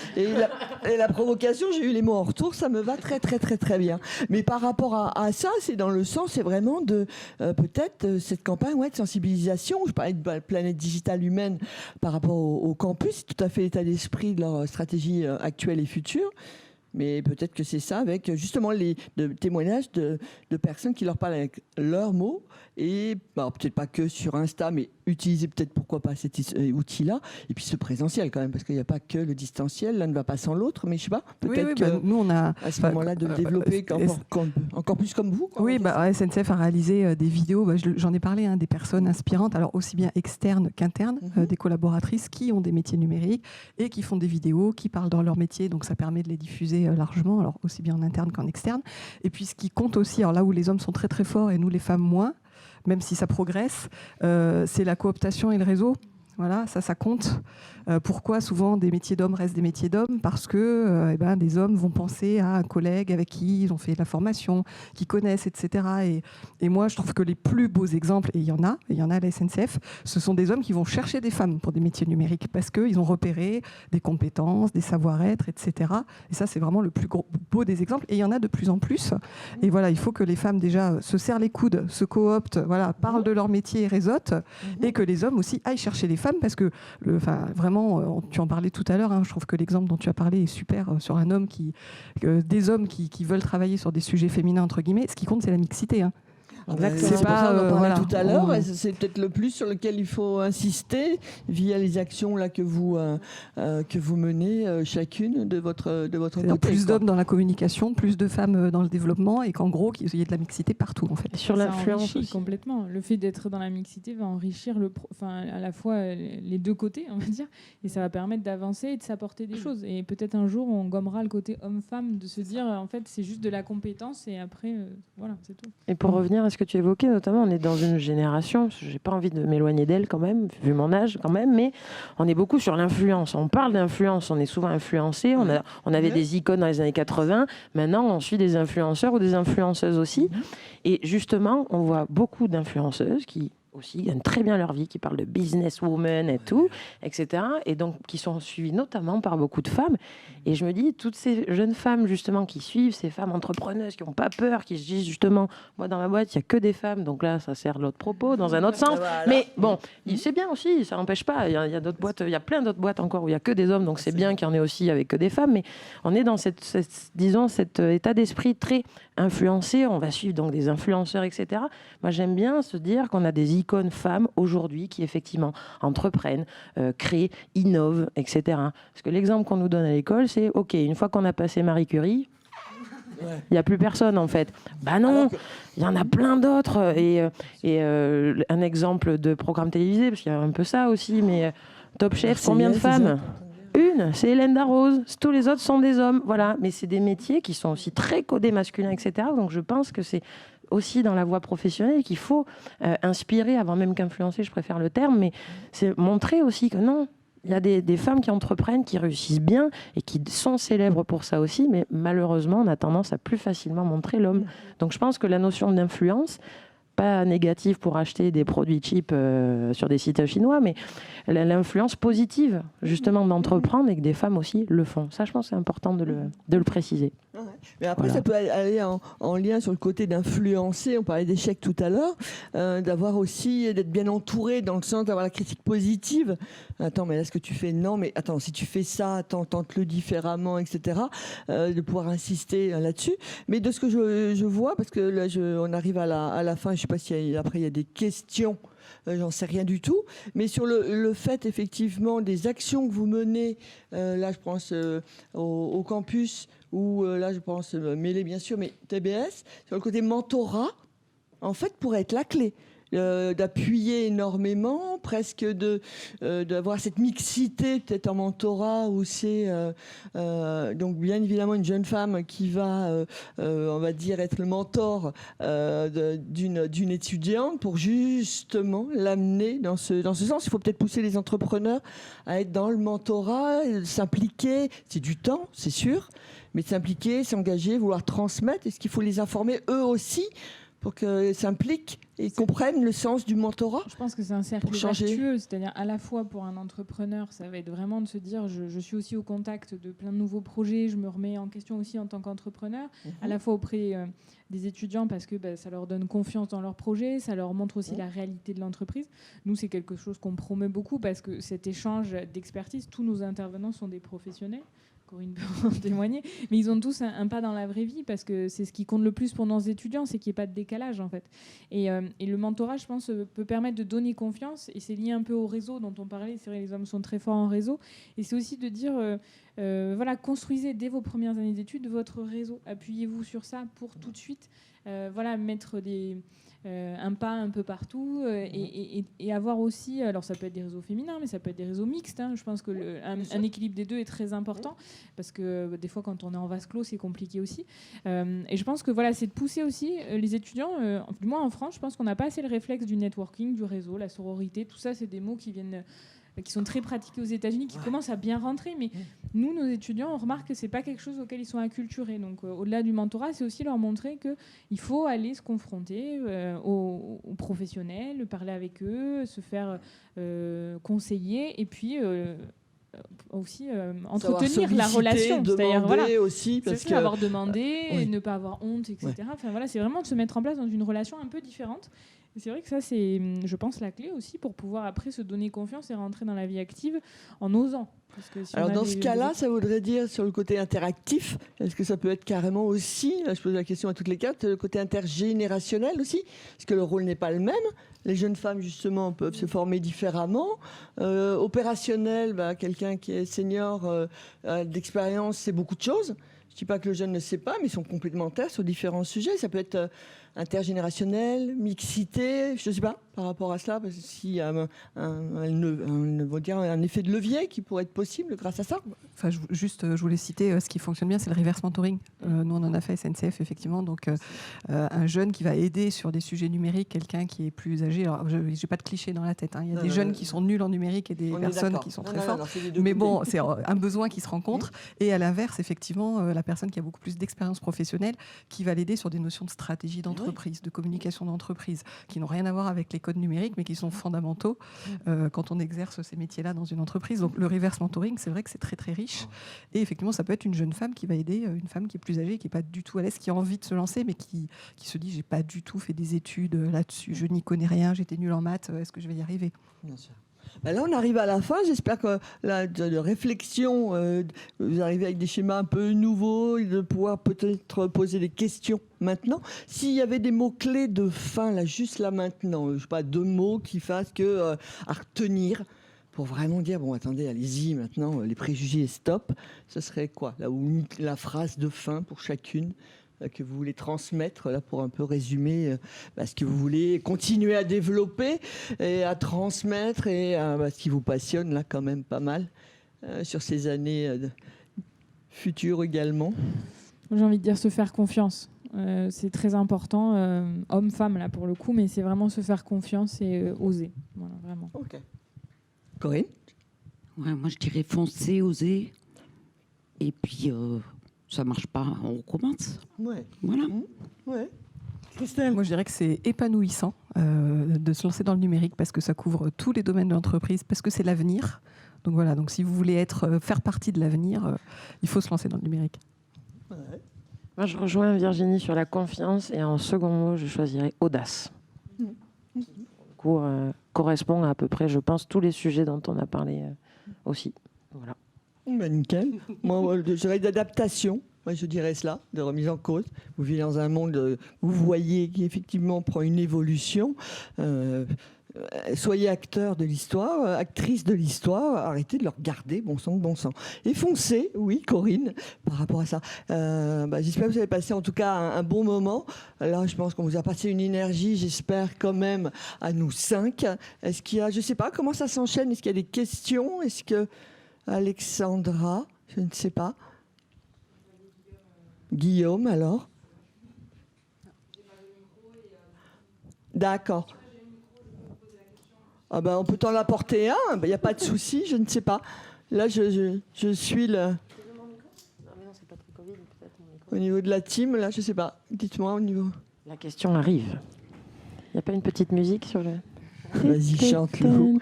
Et la provocation, j'ai eu les mots en retour, ça me va très très très très bien. Mais par rapport à ça, c'est dans le sens, c'est vraiment de peut-être cette campagne de sensibilisation. Je parlais de planète digitale humaine par rapport au campus, c'est tout à fait l'état d'esprit de leur stratégie actuelle et future. Mais peut-être que c'est ça, avec justement les témoignages de personnes qui leur parlent avec leurs mots. Et peut-être pas que sur Insta, mais utiliser peut-être pourquoi pas cet outil-là. Et puis ce présentiel quand même, parce qu'il n'y a pas que le distanciel. L'un ne va pas sans l'autre, mais je sais pas. Peut-être que nous on a à ce moment-là de le développer encore plus comme vous. Oui, SNCF a réalisé des vidéos, j'en ai parlé, des personnes inspirantes, alors aussi bien externes qu'internes, des collaboratrices qui ont des métiers numériques et qui font des vidéos, qui parlent dans leur métier, donc ça permet de les diffuser largement, alors aussi bien en interne qu'en externe. Et puis ce qui compte aussi, alors là où les hommes sont très très forts et nous les femmes moins, même si ça progresse, c'est la cooptation et le réseau. Voilà, ça compte. Pourquoi souvent des métiers d'hommes restent des métiers d'hommes? Parce que des hommes vont penser à un collègue avec qui ils ont fait de la formation, qui connaissent, etc. Et moi, je trouve que les plus beaux exemples, et il y en a à la SNCF, ce sont des hommes qui vont chercher des femmes pour des métiers numériques parce qu'ils ont repéré des compétences, des savoir-être, etc. Et ça, c'est vraiment le plus beau des exemples. Et il y en a de plus en plus. Et voilà, il faut que les femmes déjà se serrent les coudes, se cooptent, voilà, parlent de leur métier et réseautent, et que les hommes aussi aillent chercher les femmes parce que, vraiment, tu en parlais tout à l'heure, je trouve que l'exemple dont tu as parlé est super sur un homme des hommes qui veulent travailler sur des sujets féminins, entre guillemets. Ce qui compte, c'est la mixité. C'est pas, on en parlait tout à l'heure, c'est peut-être le plus sur lequel il faut insister via les actions là que vous menez chacune de votre côté. Plus d'hommes dans la communication, plus de femmes dans le développement, et qu'en gros qu'il y ait de la mixité partout en fait. Sur l'influence complètement. Le fait d'être dans la mixité va enrichir à la fois les deux côtés, on va dire, et ça va permettre d'avancer et de s'apporter des choses. Et peut-être un jour on gommera le côté homme-femme, de se dire en fait c'est juste de la compétence et après voilà, c'est tout. Et pour revenir à ce que tu évoquais, notamment, on est dans une génération, j'ai pas envie de m'éloigner d'elle quand même, vu mon âge quand même, mais on est beaucoup sur l'influence. On parle d'influence, on est souvent influencé. On avait des icônes dans les années 80. Maintenant, on suit des influenceurs ou des influenceuses aussi. Et justement, on voit beaucoup d'influenceuses qui aussi gagnent très bien leur vie, qui parlent de businesswoman et tout, etc. Et donc, qui sont suivies notamment par beaucoup de femmes. Et je me dis, toutes ces jeunes femmes, justement, qui suivent, ces femmes entrepreneuses, qui n'ont pas peur, qui se disent, justement, moi, dans ma boîte, il n'y a que des femmes. Donc là, ça sert l'autre propos, dans un autre sens. Voilà. Mais bon, c'est bien aussi, ça n'empêche pas. Il y a d'autres boîtes, il y a plein d'autres boîtes encore où il n'y a que des hommes. Donc c'est bien qu'il y en ait aussi avec que des femmes. Mais on est dans cet état d'esprit très influencé. On va suivre donc des influenceurs, etc. Moi, j'aime bien se dire qu'on a des icônes femmes aujourd'hui qui effectivement entreprennent, créent, innovent, etc. Parce que l'exemple qu'on nous donne à l'école, c'est OK, une fois qu'on a passé Marie Curie, il n'y a plus personne en fait. Bah non, il y en a plein d'autres. Et un exemple de programme télévisé, parce qu'il y a un peu ça aussi, mais Top Chef, combien de femmes ? Une, c'est Hélène Darroze. Tous les autres sont des hommes. Voilà. Mais c'est des métiers qui sont aussi très codés masculins, etc. Donc je pense que c'est aussi dans la voie professionnelle qu'il faut inspirer, avant même qu'influencer, je préfère le terme, mais c'est montrer aussi que non, il y a des femmes qui entreprennent, qui réussissent bien et qui sont célèbres pour ça aussi, mais malheureusement, on a tendance à plus facilement montrer l'homme. Donc je pense que la notion d'influence, pas négative pour acheter des produits cheap sur des sites chinois, mais l'influence positive, justement, d'entreprendre et que des femmes aussi le font. Ça, je pense que c'est important de le préciser. Ouais. Mais après, ça peut aller en lien sur le côté d'influencer. On parlait d'échecs tout à l'heure, d'avoir aussi, d'être bien entouré dans le sens d'avoir la critique positive. Attends, mais là, ce que tu fais, non, mais attends, si tu fais ça, attends, tente-le différemment, etc. De pouvoir insister là-dessus. Mais de ce que je vois, parce que là, on arrive à la fin, je ne sais pas si après il y a des questions. J'en sais rien du tout, mais sur le fait effectivement des actions que vous menez, là je pense au campus, ou là je pense Mêlée bien sûr, mais TBS, sur le côté mentorat, en fait pourrait être la clé. d'appuyer énormément, presque d'avoir cette mixité peut-être en mentorat où c'est donc bien évidemment une jeune femme qui va, on va dire, être le mentor d'une étudiante pour justement l'amener dans ce sens. Il faut peut-être pousser les entrepreneurs à être dans le mentorat, s'impliquer. C'est du temps, c'est sûr, mais de s'impliquer, s'engager, vouloir transmettre. Est-ce qu'il faut les informer eux aussi pour qu'ils s'impliquent et comprennent le sens du mentorat? Je pense que c'est un cercle vertueux, c'est-à-dire à la fois pour un entrepreneur, ça va être vraiment de se dire je suis aussi au contact de plein de nouveaux projets, je me remets en question aussi en tant qu'entrepreneur, à la fois auprès des étudiants parce que ça leur donne confiance dans leur projet, ça leur montre aussi la réalité de l'entreprise. Nous, c'est quelque chose qu'on promeut beaucoup parce que cet échange d'expertise, tous nos intervenants sont des professionnels. Corinne peut en témoigner, mais ils ont tous un pas dans la vraie vie parce que c'est ce qui compte le plus pour nos étudiants, c'est qu'il n'y ait pas de décalage en fait. Et le mentorat, je pense, peut permettre de donner confiance et c'est lié un peu au réseau dont on parlait. C'est vrai, les hommes sont très forts en réseau et c'est aussi de dire voilà, construisez dès vos premières années d'études votre réseau, appuyez-vous sur ça pour tout de suite voilà, mettre un pas un peu partout et avoir aussi, alors ça peut être des réseaux féminins mais ça peut être des réseaux mixtes, hein. Je pense que un équilibre des deux est très important parce que des fois quand on est en vase clos c'est compliqué aussi et je pense que voilà, c'est de pousser aussi les étudiants, du moins en France je pense qu'on n'a pas assez le réflexe du networking, du réseau, la sororité, tout ça c'est des mots qui sont très pratiqués aux États-Unis, qui commencent à bien rentrer. Mais nous, nos étudiants, on remarque que c'est pas quelque chose auquel ils sont acculturés. Donc, au-delà du mentorat, c'est aussi leur montrer qu'il faut aller se confronter aux professionnels, parler avec eux, se faire conseiller, et puis aussi entretenir la relation. C'est-à-dire aussi, parce que avoir demandé, ne pas avoir honte, etc. Enfin, voilà, c'est vraiment de se mettre en place dans une relation un peu différente. Et c'est vrai que ça, c'est, je pense, la clé aussi pour pouvoir après se donner confiance et rentrer dans la vie active en osant. Parce que si alors dans ce cas-là, ça voudrait dire sur le côté interactif, est-ce que ça peut être carrément aussi, là je pose la question à toutes les quatre, le côté intergénérationnel aussi, parce que le rôle n'est pas le même. Les jeunes femmes justement peuvent se former différemment. Opérationnel, quelqu'un qui est senior d'expérience, c'est beaucoup de choses. Je ne dis pas que le jeune ne sait pas, mais ils sont complémentaires sur différents sujets. Ça peut être intergénérationnel, mixité, je ne sais pas, par rapport à cela, parce s'il y a un effet de levier qui pourrait être possible grâce à ça. Enfin, je voulais citer ce qui fonctionne bien, c'est le reverse mentoring. Nous, on en a fait SNCF, effectivement. Donc, un jeune qui va aider sur des sujets numériques, quelqu'un qui est plus âgé. Alors, je n'ai pas de cliché dans la tête. Il y a des jeunes qui sont nuls en numérique et des personnes qui sont très fortes. Mais bon, c'est un besoin qui se rencontre. Et à l'inverse, effectivement, la personne qui a beaucoup plus d'expérience professionnelle qui va l'aider sur des notions de stratégie d'entreprise, de communication d'entreprise, qui n'ont rien à voir avec les codes numériques, mais qui sont fondamentaux quand on exerce ces métiers-là dans une entreprise. Donc, le reverse mentoring, c'est vrai que c'est très, très riche. Et effectivement, ça peut être une jeune femme qui va aider une femme qui est plus âgée, qui n'est pas du tout à l'aise, qui a envie de se lancer, mais qui se dit, j'ai pas du tout fait des études là-dessus, je n'y connais rien, j'étais nulle en maths, est-ce que je vais y arriver? Bien sûr. Là, on arrive à la fin. J'espère que de réflexion, vous arrivez avec des schémas un peu nouveaux, et de pouvoir peut-être poser des questions maintenant. S'il y avait des mots-clés de fin, là, juste là maintenant, je ne sais pas, 2 mots qui fassent que à retenir pour vraiment dire, bon, attendez, allez-y, maintenant, les préjugés, stop. Ce serait quoi là, ou la phrase de fin pour chacune que vous voulez transmettre, là, pour un peu résumer ce que vous voulez continuer à développer et à transmettre et ce qui vous passionne, là, quand même pas mal, sur ces années futures également. J'ai envie de dire se faire confiance. C'est très important, homme-femme, là, pour le coup, mais c'est vraiment se faire confiance et oser. Voilà, vraiment. Ok. Corinne? Ouais, moi, je dirais foncer, oser. Et puis... ça marche pas, on recommence. Ouais. Voilà. Ouais. Christelle? Moi, je dirais que c'est épanouissant de se lancer dans le numérique parce que ça couvre tous les domaines de l'entreprise, parce que c'est l'avenir. Donc voilà, donc si vous voulez faire partie de l'avenir, il faut se lancer dans le numérique. Ouais. Moi, je rejoins Virginie sur la confiance et en second mot, je choisirais audace. Qui, pour le coup, correspond à peu près, je pense, tous les sujets dont on a parlé aussi. Voilà. Nickel. Moi, je dirais d'adaptation. Moi, je dirais cela, de remise en cause. Vous vivez dans un monde, vous voyez, qui effectivement prend une évolution. soyez acteurs de l'histoire, actrices de l'histoire, arrêtez de le regarder, bon sang de bon sang. Et foncez, oui, Corinne, par rapport à ça. J'espère que vous avez passé en tout cas un bon moment. Là, je pense qu'on vous a passé une énergie, j'espère quand même, à nous 5. Est-ce qu'il y a, je ne sais pas, comment ça s'enchaîne? Est-ce qu'il y a des questions? Est-ce que Alexandra, je ne sais pas. Guillaume, alors? D'accord. Ah ben, on peut t'en apporter un, il n'y a pas de souci, je ne sais pas. Là, je suis le... Au niveau de la team, là, je ne sais pas. Dites-moi au niveau... La question arrive. Il n'y a pas une petite musique sur le... Vas-y, chante-le.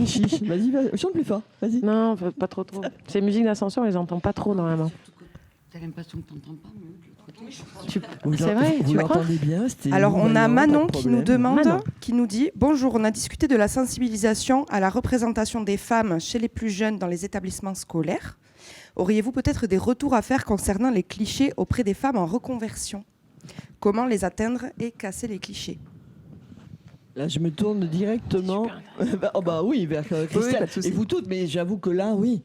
Chiche, vas-y, chante plus fort, vas-y. Non, pas trop. Ces musiques d'ascenseur, on les entend pas trop normalement. T'as l'impression que t'entends pas, non? C'est vrai, vous tu crois? l'entendez bien? Alors, on a Manon qui nous demande, Manon. qui nous dit « Bonjour, on a discuté de la sensibilisation à la représentation des femmes chez les plus jeunes dans les établissements scolaires. Auriez-vous peut-être des retours à faire concernant les clichés auprès des femmes en reconversion? Comment les atteindre et casser les clichés ?» Là, je me tourne directement. Oui, vers Christelle. pas de souci. Et vous toutes, mais j'avoue que là, oui.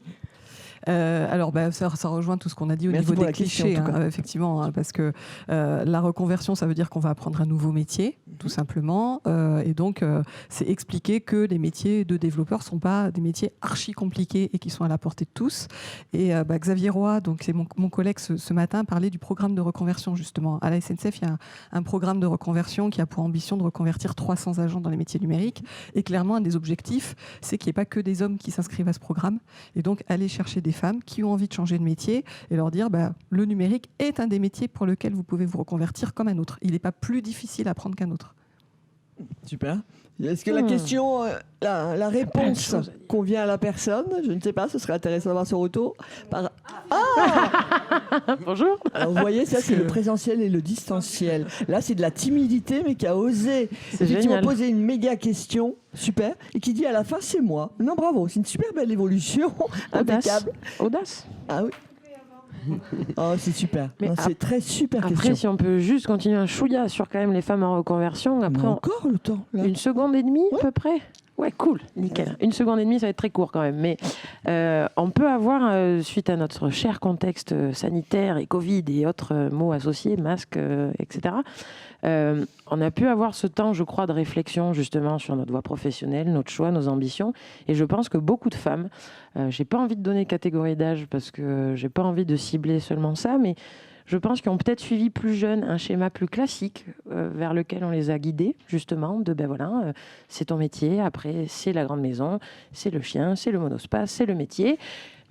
Alors, ça rejoint tout ce qu'on a dit au Merci niveau pour des la question, clichés, en tout cas. effectivement, parce que la reconversion, ça veut dire qu'on va apprendre un nouveau métier, tout simplement, et donc c'est expliquer que les métiers de développeurs ne sont pas des métiers archi compliqués et qui sont à la portée de tous. Et Xavier Roy, donc c'est mon collègue ce matin, parlait du programme de reconversion, justement. À la SNCF, il y a un programme de reconversion qui a pour ambition de reconvertir 300 agents dans les métiers numériques. Et clairement, un des objectifs, c'est qu'il n'y ait pas que des hommes qui s'inscrivent à ce programme, et donc aller chercher des femmes qui ont envie de changer de métier et leur dire le numérique est un des métiers pour lequel vous pouvez vous reconvertir comme un autre. Il n'est pas plus difficile à apprendre qu'un autre. Super. Est-ce que la question, la réponse convient à la personne? Je ne sais pas, ce serait intéressant d'avoir son retour. Bonjour. Alors, vous voyez, ça c'est le présentiel et le distanciel. Là, c'est de la timidité, mais qui a osé effectivement génial. poser une méga question, super, et qui dit à la fin, c'est moi. Non, bravo, c'est une super belle évolution, impeccable. Audace. Ah oui. Oh, c'est super. Mais Non, c'est très super Après, question. si on peut juste continuer un chouïa sur quand même les femmes en reconversion, On après a encore le temps. Là. une seconde et demie Ouais. à peu près. Ouais, cool, nickel. Une seconde et demie, ça va être très court quand même. Mais on peut avoir, suite à notre cher contexte sanitaire et Covid et autres mots associés, masques, etc., on a pu avoir ce temps, je crois, de réflexion justement sur notre voie professionnelle, notre choix, nos ambitions. Et je pense que beaucoup de femmes, j'ai pas envie de donner catégorie d'âge parce que j'ai pas envie de cibler seulement ça, mais je pense qu'ils ont peut-être suivi plus jeunes un schéma plus classique vers lequel on les a guidés, justement, de c'est ton métier, après c'est la grande maison, c'est le chien, c'est le monospace, c'est le métier.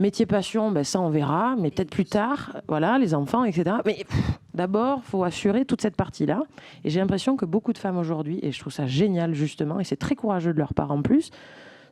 Métier passion, ça on verra, mais peut-être plus tard, voilà, les enfants, etc. Mais d'abord, il faut assurer toute cette partie-là. Et j'ai l'impression que beaucoup de femmes aujourd'hui, et je trouve ça génial justement, et c'est très courageux de leur part en plus,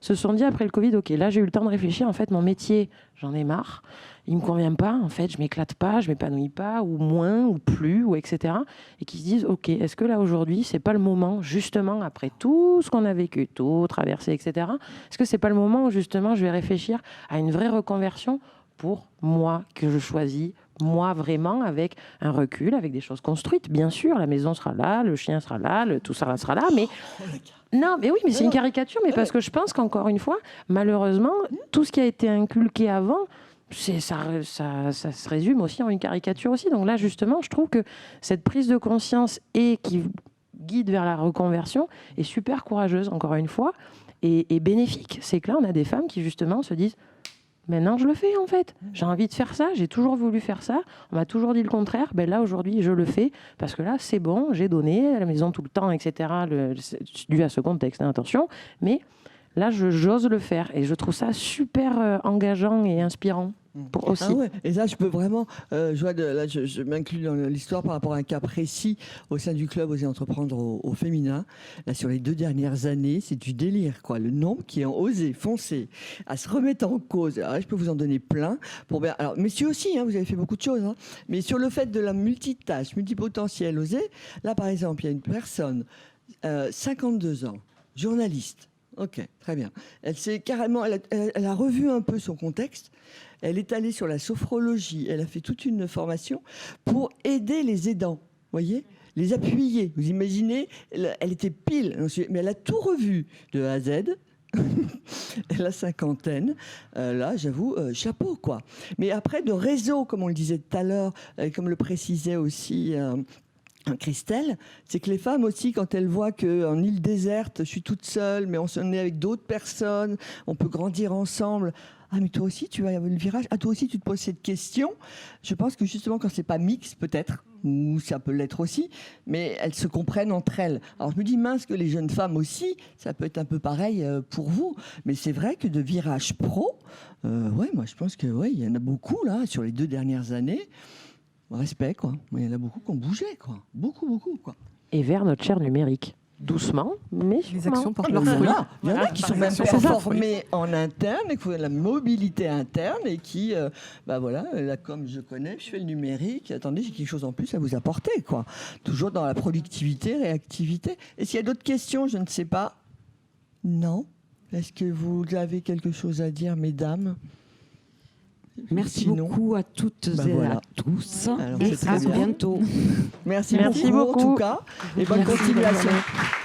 se sont dit après le Covid, ok, là j'ai eu le temps de réfléchir, en fait mon métier, j'en ai marre, il me convient pas, en fait je m'éclate pas, je m'épanouis pas, ou moins, ou plus, ou etc. Et qui se disent, ok, est-ce que là aujourd'hui c'est pas le moment, justement après tout ce qu'on a vécu, tout traversé, etc. Est-ce que c'est pas le moment où justement je vais réfléchir à une vraie reconversion pour moi que je choisis, moi vraiment, avec un recul, avec des choses construites, bien sûr, la maison sera là, le chien sera là, tout ça sera là, mais non, mais oui, mais c'est une caricature, mais parce que je pense qu'encore une fois, malheureusement, tout ce qui a été inculqué avant, ça se résume aussi en une caricature aussi. Donc là, justement, je trouve que cette prise de conscience et qui guide vers la reconversion est super courageuse, encore une fois, et bénéfique. C'est que là, on a des femmes qui, justement, se disent maintenant, je le fais, en fait. J'ai envie de faire ça, j'ai toujours voulu faire ça. On m'a toujours dit le contraire. Là, aujourd'hui, je le fais parce que là, c'est bon, j'ai donné à la maison tout le temps, etc. Dû à ce contexte, attention. Mais là, j'ose le faire et je trouve ça super engageant et inspirant. Aussi. Ah ouais. Et là, je peux vraiment, je m'inclus dans l'histoire par rapport à un cas précis au sein du club Oser entreprendre au féminin. Là, sur les 2 dernières années, c'est du délire, quoi. Le nombre qui ont osé foncer à se remettre en cause. Alors là, je peux vous en donner plein. Alors, messieurs aussi, vous avez fait beaucoup de choses. Mais sur le fait de la multitâche, multipotentiel, oser, là, par exemple, il y a une personne, 52 ans, journaliste. Ok, très bien. Elle a revu un peu son contexte. Elle est allée sur la sophrologie. Elle a fait toute une formation pour aider les aidants. Voyez ? les appuyer. Vous imaginez, elle était pile, mais elle a tout revu de A à Z. La cinquantaine, là j'avoue, chapeau quoi. Mais après de réseau, comme on le disait tout à l'heure, comme le précisait aussi Christelle, c'est que les femmes aussi, quand elles voient qu'en île déserte, je suis toute seule, mais on s'en est avec d'autres personnes, on peut grandir ensemble. Ah mais toi aussi tu vas le virage, ah toi aussi tu te poses cette question. Je pense que justement quand c'est pas mixte peut-être, ou ça peut l'être aussi, mais elles se comprennent entre elles. Alors je me dis mince que les jeunes femmes aussi, ça peut être un peu pareil pour vous, mais c'est vrai que de virage pro, ouais moi je pense que ouais, il y en a beaucoup là sur les 2 dernières années. Respect quoi, il y en a beaucoup qui ont bougé quoi, beaucoup quoi. Et vers notre chaire numérique. Doucement, mais Les sûrement. actions portent leurs fruits. Il y en a qui sont même pas formés en interne, et qui font de la mobilité interne et qui, voilà, là comme je connais, je fais le numérique. Attendez, j'ai quelque chose en plus à vous apporter, quoi. Toujours dans la productivité, réactivité. Est-ce qu'il y a d'autres questions? Je ne sais pas. Non. Est-ce que vous avez quelque chose à dire, mesdames? Merci Sinon, beaucoup à toutes et voilà. à tous. Alors, Et c'est à très bien. bientôt. Merci Merci beaucoup, en beaucoup. tout cas, et bonne Merci, continuation. bonne journée.